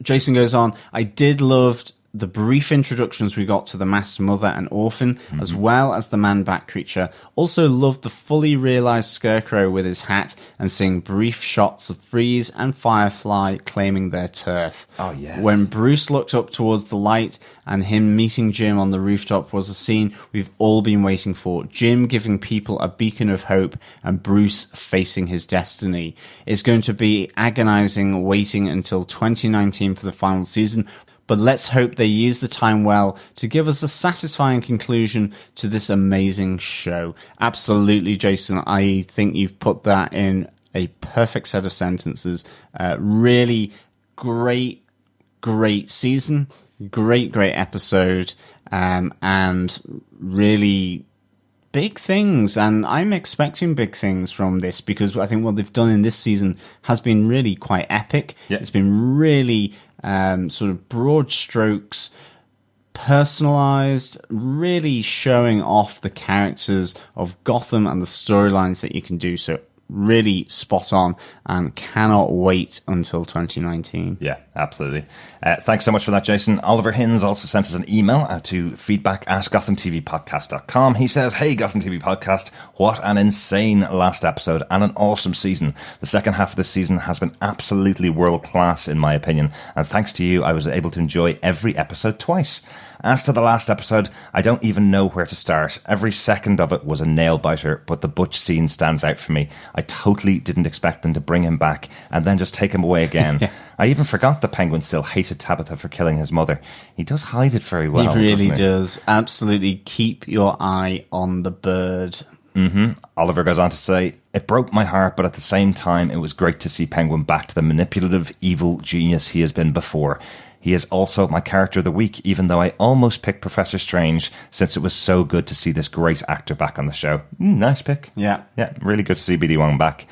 Jason goes on, I did love the brief introductions we got to the masked mother and orphan, as well as the man-bat creature. Also loved the fully realized Scarecrow with his hat, and seeing brief shots of Freeze and Firefly claiming their turf. Oh, yes. When Bruce looked up towards the light and him meeting Jim on the rooftop was a scene we've all been waiting for. Jim giving people a beacon of hope and Bruce facing his destiny. It's going to be agonizing waiting until 2019 for the final season, but let's hope they use the time well to give us a satisfying conclusion to this amazing show. Absolutely, Jason. I think you've put that in a perfect set of sentences. Really great season. Great episode. And really big things. And I'm expecting big things from this, because I think what they've done in this season has been really quite epic. Yeah. It's been really sort of broad strokes, personalized, really showing off the characters of Gotham and the storylines that you can do. So really spot on, and cannot wait until 2019. Yeah, absolutely. Thanks so much for that, Jason. Oliver Hins also sent us an email to feedback@gothamtvpodcast.com. He says, hey, Gotham TV Podcast, what an insane last episode and an awesome season. The second half of this season has been absolutely world class, in my opinion, and thanks to you, I was able to enjoy every episode twice. As to the last episode, I don't even know where to start. Every second of it was a nail-biter, but the Butch scene stands out for me. I totally didn't expect them to bring him back and then just take him away again. Yeah. I even forgot the Penguin still hated Tabitha for killing his mother. He does hide it very well, He really doesn't he? does. Absolutely keep your eye on the bird. Oliver goes on to say, it broke my heart, but at the same time, it was great to see Penguin back to the manipulative, evil genius he has been before. He is also my character of the week, even though I almost picked Professor Strange, since it was so good to see this great actor back on the show. Nice pick. Yeah. Yeah, really good to see BD Wong back.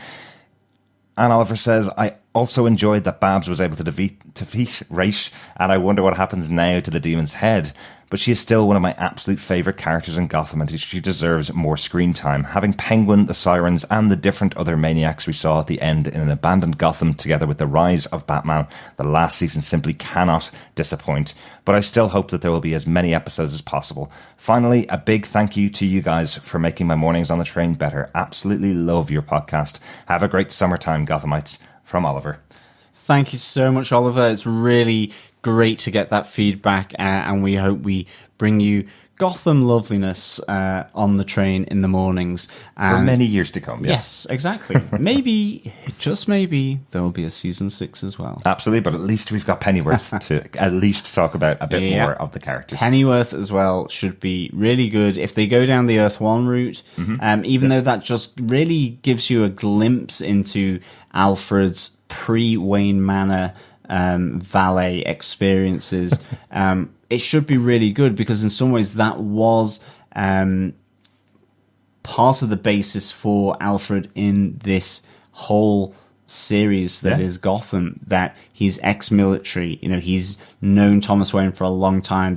And Oliver says, I also enjoyed that Babs was able to defeat Raish, and I wonder what happens now to the demon's head. But she is still one of my absolute favourite characters in Gotham, and she deserves more screen time. Having Penguin, the Sirens, and the different other maniacs we saw at the end in an abandoned Gotham, together with the rise of Batman, the last season simply cannot disappoint. But I still hope that there will be as many episodes as possible. Finally, a big thank you to you guys for making my mornings on the train better. Absolutely love your podcast. Have a great summertime, Gothamites. From Oliver. Thank you so much, Oliver. It's really great to get that feedback, and we hope we bring you Gotham loveliness on the train in the mornings. For many years to come, yes, exactly. Maybe, just maybe, there will be a season 6 as well. Absolutely, but at least we've got Pennyworth to at least talk about a bit more of the characters. Pennyworth as well should be really good if they go down the Earth 1 route, even though that just really gives you a glimpse into Alfred's pre-Wayne Manor valet experiences. It should be really good, because in some ways that was part of the basis for Alfred in this whole series that is Gotham, that he's ex-military. You know, he's known Thomas Wayne for a long time.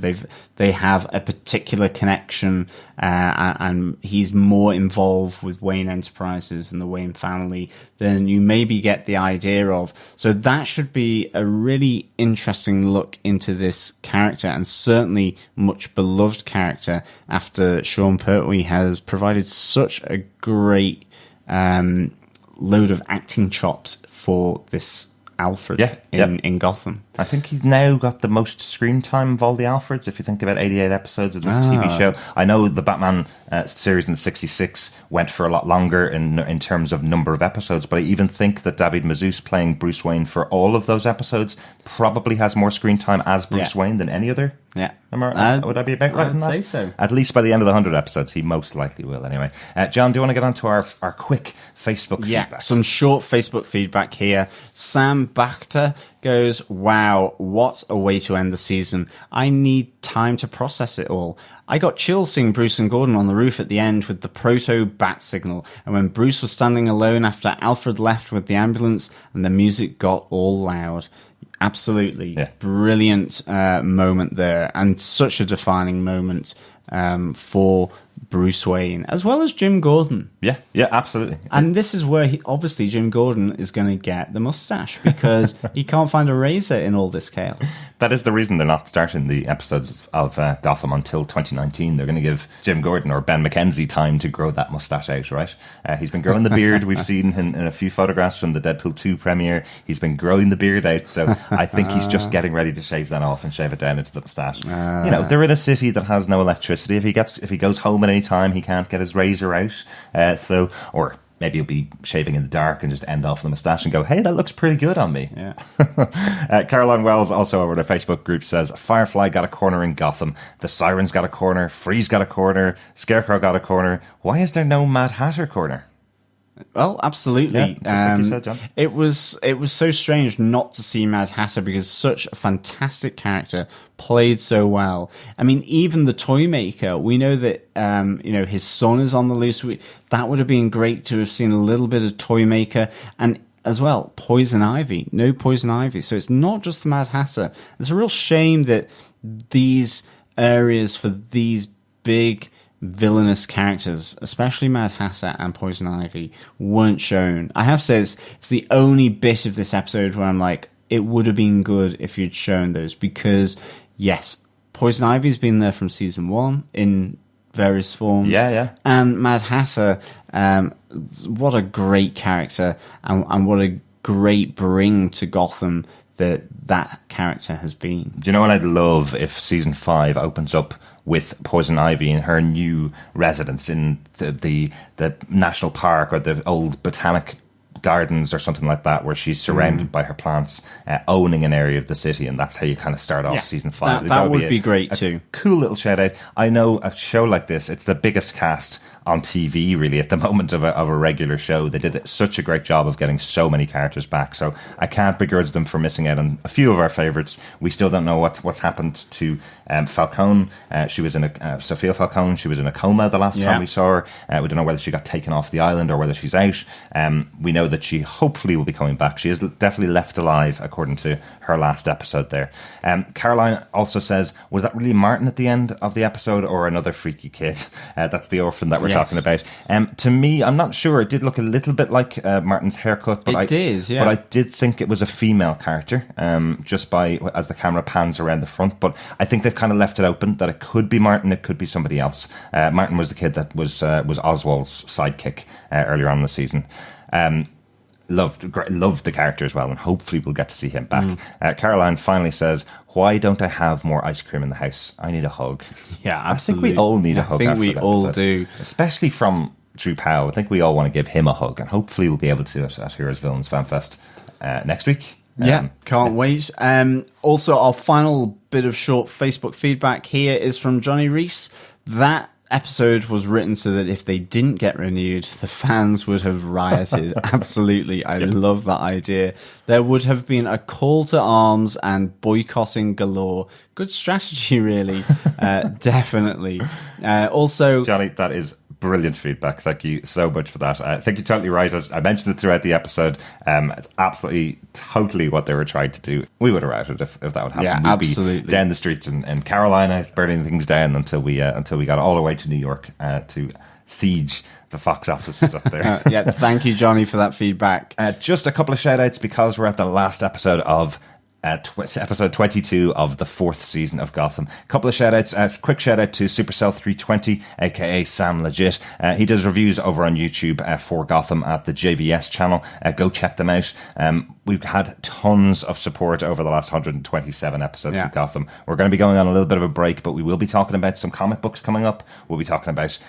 They have a particular connection, and he's more involved with Wayne Enterprises and the Wayne family than you maybe get the idea of. So that should be a really interesting look into this character, and certainly much beloved character after Sean Pertwee has provided such a great load of acting chops for this Alfred in Gotham. I think he's now got the most screen time of all the Alfreds, if you think about 88 episodes of this TV show. I know the Batman series in the 66 went for a lot longer in terms of number of episodes, but I even think that David Mazouz playing Bruce Wayne for all of those episodes probably has more screen time as Bruce Wayne than any other Yeah. Would I be about right I'd in that? say so. At least by the end of the 100 episodes, he most likely will anyway. John, do you want to get on to our quick Facebook feedback? Some short Facebook feedback here. Sam Bachter goes, wow, what a way to end the season. I need time to process it all. I got chills seeing Bruce and Gordon on the roof at the end with the proto-bat signal, and when Bruce was standing alone after Alfred left with the ambulance and the music got all loud. Absolutely. Yeah. Brilliant moment there, and such a defining moment for Bruce Wayne, as well as Jim Gordon. Yeah, absolutely. And this is where, obviously, Jim Gordon is going to get the mustache, because he can't find a razor in all this chaos. That is the reason they're not starting the episodes of Gotham until 2019. They're going to give Jim Gordon or Ben McKenzie time to grow that mustache out, right? He's been growing the beard. We've seen in a few photographs from the Deadpool 2 premiere. He's been growing the beard out, so I think he's just getting ready to shave that off and shave it down into the mustache. They're in a city that has no electricity. If he goes home at any time, he can't get his razor out. Or maybe he'll be shaving in the dark and just end off the moustache and go, hey, that looks pretty good on me. Yeah. Caroline Wells, also over the Facebook group, says, Firefly got a corner in Gotham. The Sirens got a corner. Freeze got a corner. Scarecrow got a corner. Why is there no Mad Hatter corner? Well, absolutely. Yeah, just like you said, John. It was so strange not to see Mad Hatter, because such a fantastic character, played so well. I mean, even the Toymaker, we know that his son is on the loose. That would have been great to have seen a little bit of Toymaker, and as well, Poison Ivy. No Poison Ivy. So it's not just the Mad Hatter. It's a real shame that these areas for these big villainous characters, especially Mad Hatter and Poison Ivy, weren't shown. I have to say, it's the only bit of this episode where I'm like, it would have been good if you'd shown those, because yes, Poison Ivy's been there from season 1 in various forms. Yeah. And Mad Hatter, what a great character, and what a great bring to Gotham that character has been. Do you know what I'd love if season 5 opens up with Poison Ivy in her new residence in the national park or the old botanic gardens or something like that, where she's surrounded by her plants, owning an area of the city, and that's how you kind of start off season 5. That would be great too. Cool little shout out. I know a show like this, it's the biggest cast on TV really at the moment of a regular show. They did such a great job of getting so many characters back, so I can't begrudge them for missing out on a few of our favourites. We still don't know what's happened to Falcone. She was in Sophia Falcone. She was in a coma the last time we saw her. We don't know whether she got taken off the island or whether she's out. We know that she hopefully will be coming back. She is definitely left alive according to her last episode there. Caroline also says, was that really Martin at the end of the episode or another freaky kid? That's the orphan that we're talking about. To me, I'm not sure. It did look a little bit like Martin's haircut, but But I did think it was a female character, just by as the camera pans around the front. But I think they've kind of left it open that it could be Martin, it could be somebody else. Martin was the kid that was Oswald's sidekick earlier on in the season. Loved the character as well, and hopefully we'll get to see him back. Caroline finally says, why don't I have more ice cream in the house? I need a hug. Yeah, absolutely. I think we all need a hug. I think we all do. Especially from Drew Powell. I think we all want to give him a hug, and hopefully we'll be able to at Heroes Villains Fan Fest next week. Can't wait. Also, our final bit of short Facebook feedback here is from Johnny Reese. That episode was written so that if they didn't get renewed, the fans would have rioted. Absolutely. I love that idea. There would have been a call to arms and boycotting galore. Good strategy, really. Definitely. Also, Johnny, that is brilliant feedback. Thank you so much for that. I think you're totally right. As I mentioned it throughout the episode, it's absolutely, totally what they were trying to do. We would have routed if that would happen. Yeah, We'd absolutely. be down the streets in Carolina, burning things down until we got all the way to New York to siege the Fox offices up there. Thank you, Johnny, for that feedback. Just a couple of shout outs because we're at the last episode of episode 22 of the 4th season of Gotham. A couple of shout outs. Quick shout out to Supercell 320, aka Sam Legit. He does reviews over on YouTube for Gotham at the JVS channel. Go check them out. We've had tons of support over the last 127 episodes of Gotham. We're going to be going on a little bit of a break, but we will be talking about some comic books coming up. We'll be talking about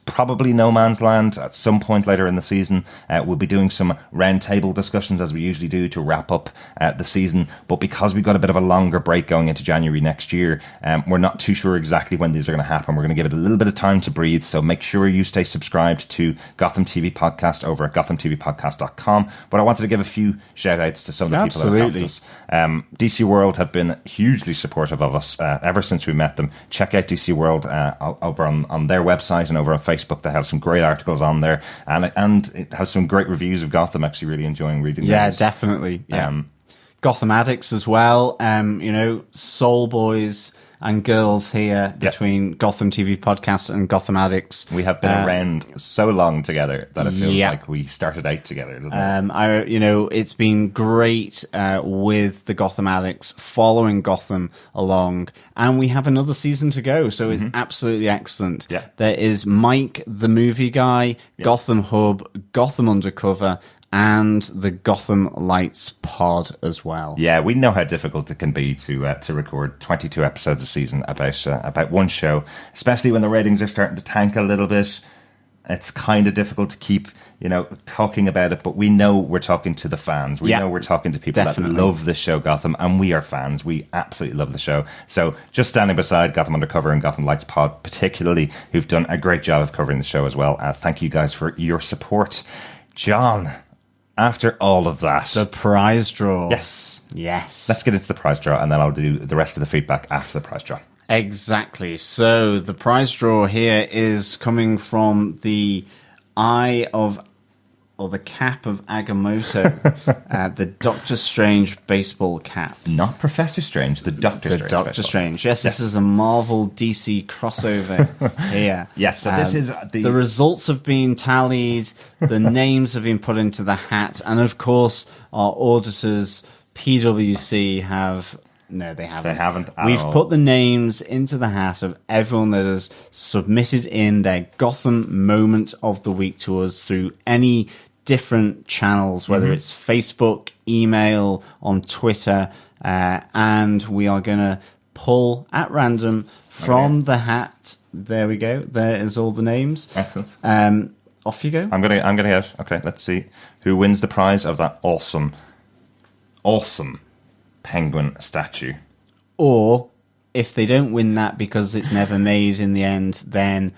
probably No Man's Land at some point later in the season. We'll be doing some round table discussions as we usually do to wrap up the season. But because we've got a bit of a longer break going into January next year, we're not too sure exactly when these are going to happen. We're going to give it a little bit of time to breathe. So make sure you stay subscribed to Gotham TV Podcast over at gothamtvpodcast.com. But I wanted to give a few shout outs to some of the people that have helped us. DC World have been hugely supportive of us ever since we met them. Check out DC World over on their website and over on Facebook. They have some great articles on there, and it has some great reviews of Gotham. Actually really enjoying reading Yeah, those. definitely. Yeah. Gotham Addicts as well. Soul Boys and girls here between Gotham TV Podcasts and Gotham Addicts. We have been around so long together that it feels like we started out together, doesn't it? It's been great with the Gotham Addicts following Gotham along, and we have another season to go, so it's absolutely excellent. Yeah. There is Mike, the movie guy, Gotham Hub, Gotham Undercover, and the Gotham Lights pod as well. Yeah, we know how difficult it can be to record 22 episodes a season about one show, especially when the ratings are starting to tank a little bit. It's kind of difficult to keep, talking about it, but we know we're talking to the fans. We know we're talking to people that love the show Gotham, and we are fans. We absolutely love the show. So just standing beside Gotham Undercover and Gotham Lights pod, particularly, who've done a great job of covering the show as well. Thank you guys for your support. John, after all of that, the prize draw. Yes. Let's get into the prize draw, and then I'll do the rest of the feedback after the prize draw. Exactly. So the prize draw here is coming from the the cap of Agamotto, the Doctor Strange baseball cap. Not Professor Strange, the Doctor Strange. Doctor Strange. Yes, this is a Marvel DC crossover here. Yes, so this is the results have been tallied, the names have been put into the hat, and of course our auditors, PwC, have... No, they haven't. They haven't at We've all. put the names into the hat of everyone that has submitted in their Gotham moment of the week to us through any different channels, whether it's Facebook, email, on Twitter, and we are going to pull at random from the hat. There we go. There is all the names. Excellent. Off you go. I'm gonna get. Okay, let's see who wins the prize of that awesome penguin statue. Or if they don't win that because it's never made in the end, then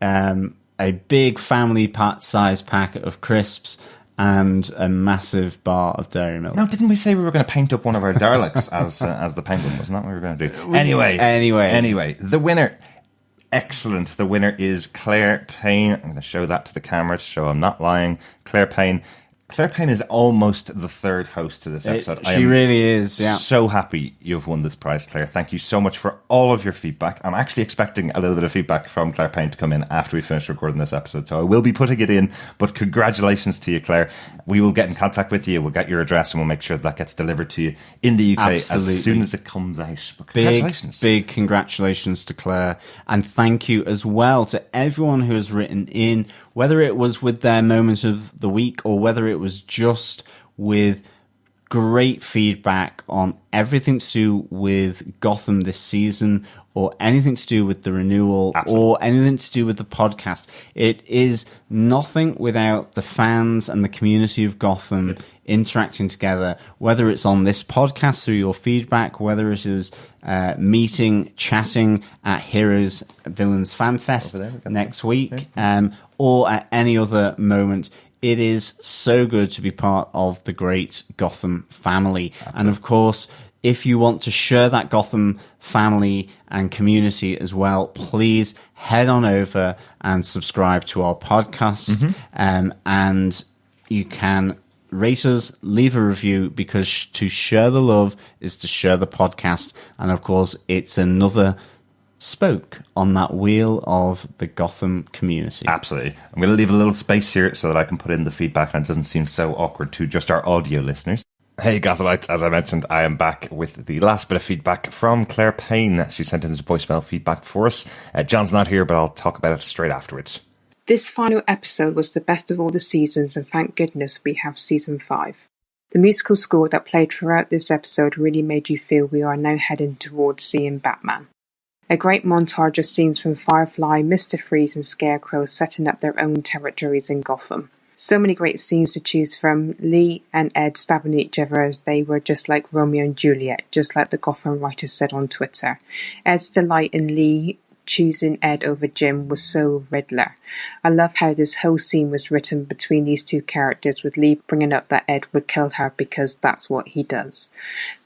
a big family size packet of crisps and a massive bar of dairy milk. No, didn't we say we were going to paint up one of our Daleks as the penguin? Wasn't that what we were going to do? Anyway, the winner. Excellent. The winner is Claire Payne. I'm going to show that to the camera to show I'm not lying. Claire Payne. Claire Payne is almost the third host to this episode. She really is, yeah. So happy you've won this prize, Claire. Thank you so much for all of your feedback. I'm actually expecting a little bit of feedback from Claire Payne to come in after we finish recording this episode, so I will be putting it in, but congratulations to you, Claire. We will get in contact with you. We'll get your address and we'll make sure that gets delivered to you in the UK as soon as it comes out. But congratulations. Big congratulations to Claire. And thank you as well to everyone who has written in, whether it was with their moment of the week or whether it was just with great feedback on everything to do with Gotham this season or anything to do with the renewal or anything to do with the podcast. It is nothing without the fans and the community of Gotham interacting together, whether it's on this podcast through your feedback, whether it is meeting, chatting at Heroes Villains Fan Fest next week, or at any other moment. It is so good to be part of the great Gotham family. Absolutely. And of course, if you want to share that Gotham family and community as well, please head on over and subscribe to our podcast. And you can rate us, leave a review, because to share the love is to share the podcast. And of course, it's another spoke on that wheel of the Gotham community. Absolutely. I'm going to leave a little space here so that I can put in the feedback and it doesn't seem so awkward to just our audio listeners. Hey Gothamites, as I mentioned, I am back with the last bit of feedback from Claire Payne. She sent in some voicemail feedback for us. John's not here, but I'll talk about it straight afterwards. This final episode was the best of all the seasons, and thank goodness we have season 5. The musical score that played throughout this episode really made you feel we are now heading towards seeing Batman. A great montage of scenes from Firefly, Mr. Freeze and Scarecrow setting up their own territories in Gotham. So many great scenes to choose from. Lee and Ed stabbing each other as they were just like Romeo and Juliet, just like the Gotham writer said on Twitter. Ed's delight in Lee choosing Ed over Jim was so Riddler. I love how this whole scene was written between these two characters, with Lee bringing up that Ed would kill her because that's what he does.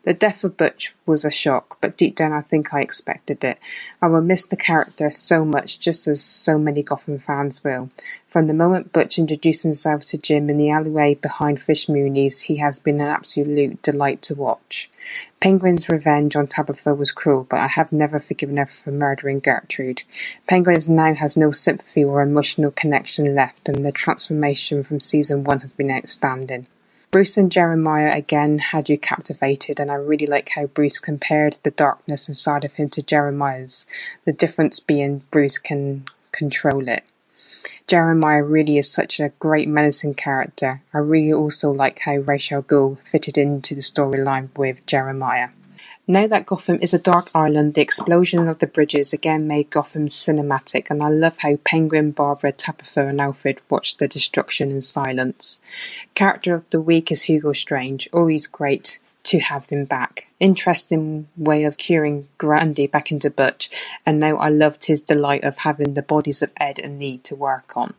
The death of Butch was a shock, but deep down I think I expected it. I will miss the character so much, just as so many Gotham fans will. From the moment Butch introduced himself to Jim in the alleyway behind Fish Mooney's, he has been an absolute delight to watch. Penguin's revenge on Tabitha was cruel, but I have never forgiven her for murdering Gertrude. Penguin now has no sympathy or emotional connection left, and the transformation from season 1 has been outstanding. Bruce and Jeremiah again had you captivated, and I really like how Bruce compared the darkness inside of him to Jeremiah's, the difference being Bruce can control it. Jeremiah really is such a great menacing character. I really also like how Ra's al Ghul fitted into the storyline with Jeremiah. Now that Gotham is a dark island, the explosion of the bridges again made Gotham cinematic, and I love how Penguin, Barbara, Tabitha and Alfred watched the destruction in silence. Character of the week is Hugo Strange, always great to have him back. Interesting way of curing Grundy back into Butch, and now I loved his delight of having the bodies of Ed and Lee to work on.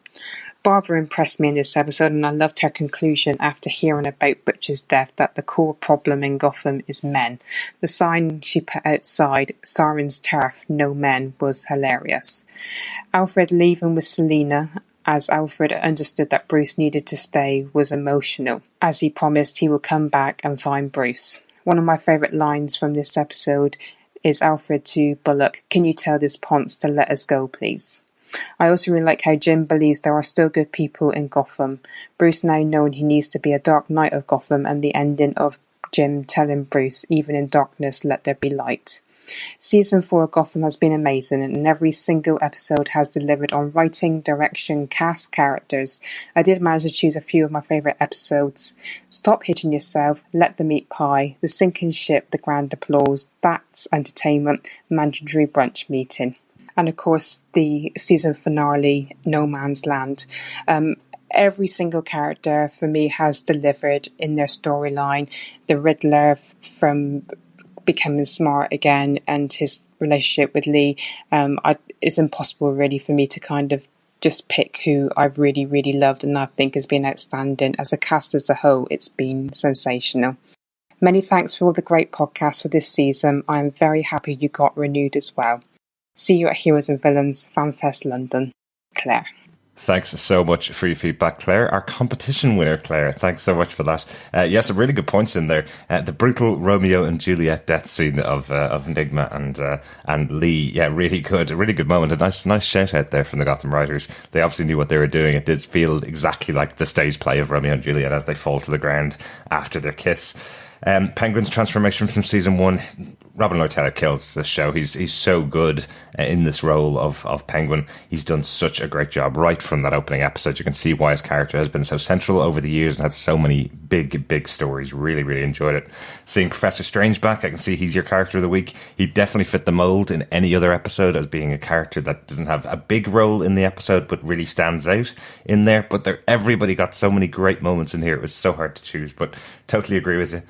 Barbara impressed me in this episode, and I loved her conclusion after hearing about Butch's death that the core problem in Gotham is men. The sign she put outside, Siren's Turf, no men, was hilarious. Alfred leaving with Selina, as Alfred understood that Bruce needed to stay, was emotional, as he promised he would come back and find Bruce. One of my favourite lines from this episode is Alfred to Bullock, "Can you tell this Ponce to let us go, please?" I also really like how Jim believes there are still good people in Gotham. Bruce now knowing he needs to be a dark knight of Gotham, and the ending of Jim telling Bruce, even in darkness, let there be light. Season 4 of Gotham has been amazing, and every single episode has delivered on writing, direction, cast, characters. I did manage to choose a few of my favourite episodes. Stop Hitting Yourself, Let Them Eat Pie, The Sinking Ship, The Grand Applause, That's Entertainment, Mandatory Brunch Meeting. And of course, the season finale, No Man's Land. Every single character for me has delivered in their storyline. The Riddler from becoming smart again, and his relationship with Lee. It's impossible really for me to kind of just pick who I've really, really loved and I think has been outstanding. As a cast as a whole, it's been sensational. Many thanks for all the great podcasts for this season. I am very happy you got renewed as well. See you at Heroes and Villains FanFest London. Claire. Thanks so much for your feedback, Claire. Our competition winner, Claire. Thanks so much for that. Yes, some really good points in there. The brutal Romeo and Juliet death scene of Enigma and Lee. Yeah, really good. A really good moment. A nice shout out there from the Gotham writers. They obviously knew what they were doing. It did feel exactly like the stage play of Romeo and Juliet as they fall to the ground after their kiss. Penguin's transformation from season 1. Robin Lord Taylor kills this show. He's so good in this role of Penguin. He's done such a great job right from that opening episode. You can see why his character has been so central over the years and had so many big stories. Really, really enjoyed it. Seeing Professor Strange back, I can see he's your character of the week. He definitely fit the mold in any other episode as being a character that doesn't have a big role in the episode but really stands out in there. But everybody got so many great moments in here. It was so hard to choose, but totally agree with you.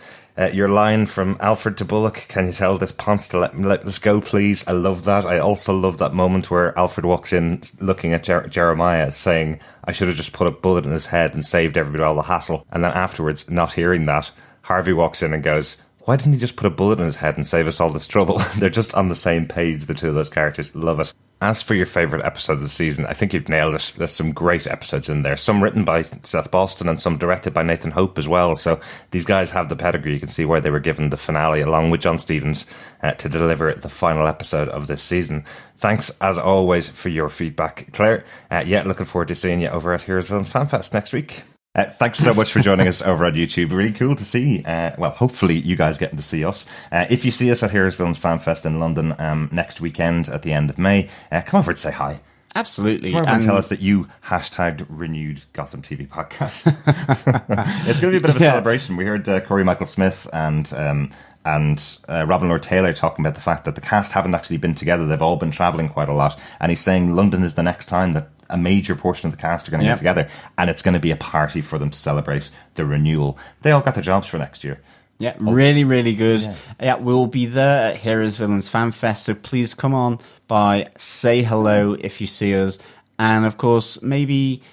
Your line from Alfred to Bullock, "Can you tell this Ponce to let us go, please?" I love that. I also love that moment where Alfred walks in looking at Jeremiah saying, "I should have just put a bullet in his head and saved everybody all the hassle." And then afterwards, not hearing that, Harvey walks in and goes, "Why didn't he just put a bullet in his head and save us all this trouble?" They're just on the same page, the two of those characters. Love it. As for your favourite episode of the season, I think you've nailed it. There's some great episodes in there. Some written by Seth Boston and some directed by Nathan Hope as well. So these guys have the pedigree. You can see why they were given the finale along with John Stevens to deliver the final episode of this season. Thanks, as always, for your feedback, Claire. Looking forward to seeing you over at Heroes Villains FanFest next week. Thanks so much for joining us over on YouTube. Really cool to see. Hopefully you guys getting to see us. If you see us at Heroes Villains FanFest in London next weekend at the end of May, come over and say hi. Absolutely. Come over and tell us that you hashtagged renewed Gotham TV podcast. It's going to be a bit of a celebration. We heard Corey Michael Smith and Robin Lord Taylor talking about the fact that the cast haven't actually been together. They've all been travelling quite a lot. And he's saying London is the next time that a major portion of the cast are going to get together, and it's going to be a party for them to celebrate the renewal. They all got their jobs for next year. Yeah, really, really good. Yeah, we'll be there at Heroes Villains Fan Fest, so please come on by, say hello if you see us, and of course, maybe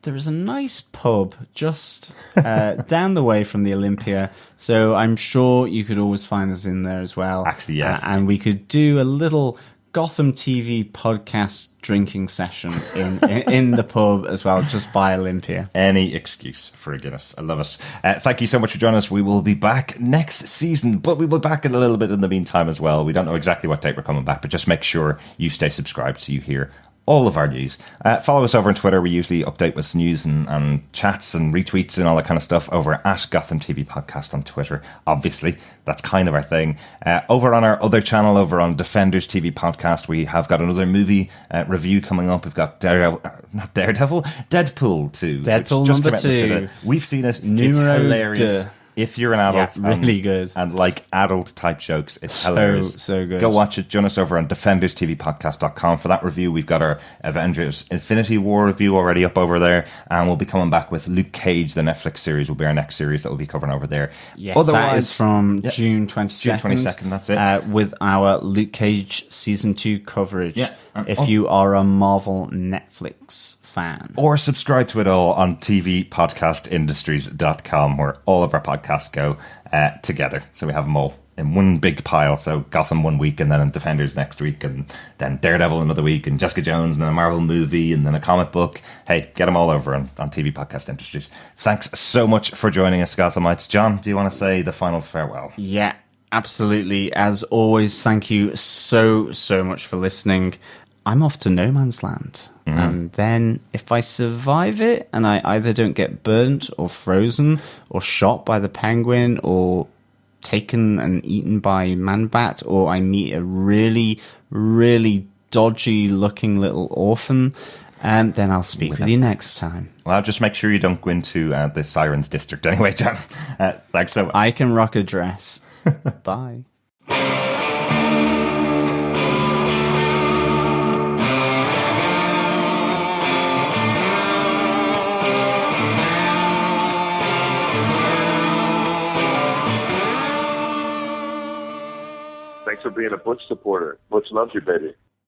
there is a nice pub just down the way from the Olympia, so I'm sure you could always find us in there as well. Actually, yeah. And we could do a little Gotham TV podcast drinking session in the pub as well, just by Olympia. Any excuse for a Guinness. I love it. Thank you so much for joining us. We will be back next season, but we will be back in a little bit in the meantime as well. We don't know exactly what date we're coming back, but just make sure you stay subscribed so you hear all of our news. Follow us over on Twitter. We usually update with news and chats and retweets and all that kind of stuff over at Gotham TV Podcast on Twitter. Obviously, that's kind of our thing. Over on our other channel, over on Defenders TV Podcast, we have got another movie review coming up. We've got Deadpool 2. Deadpool number 2. We've seen it. Numero it's hilarious. deux. If you're an adult, really good, and like adult type jokes, it's hilarious. So good. Go watch it. Join us over on DefendersTVPodcast.com for that review. We've got our Avengers Infinity War review already up over there, and we'll be coming back with Luke Cage, the Netflix series. Will be our next series that we'll be covering over there. Yes, that is from June 22nd. June 22nd. That's it. With our Luke Cage season 2 coverage. Yeah. If you are a Marvel Netflix fan. Or subscribe to it all on tvpodcastindustries.com, where all of our podcasts go together. So we have them all in one big pile. So Gotham one week, and then Defenders next week, and then Daredevil another week, and Jessica Jones, and then a Marvel movie, and then a comic book. Hey, get them all over on TV Podcast Industries. Thanks so much for joining us, Gothamites. John, do you want to say the final farewell? Yeah, absolutely. As always, thank you so much for listening. I'm off to no man's land. And then if I survive it and I either don't get burnt or frozen or shot by the penguin or taken and eaten by Man-Bat, or I meet a really, really dodgy looking little orphan, then I'll speak with you next time. Well, just make sure you don't go into the Sirens District anyway, John. Thanks so much. I can rock a dress. Bye. Thanks for being a Butch supporter. Butch loves you, baby.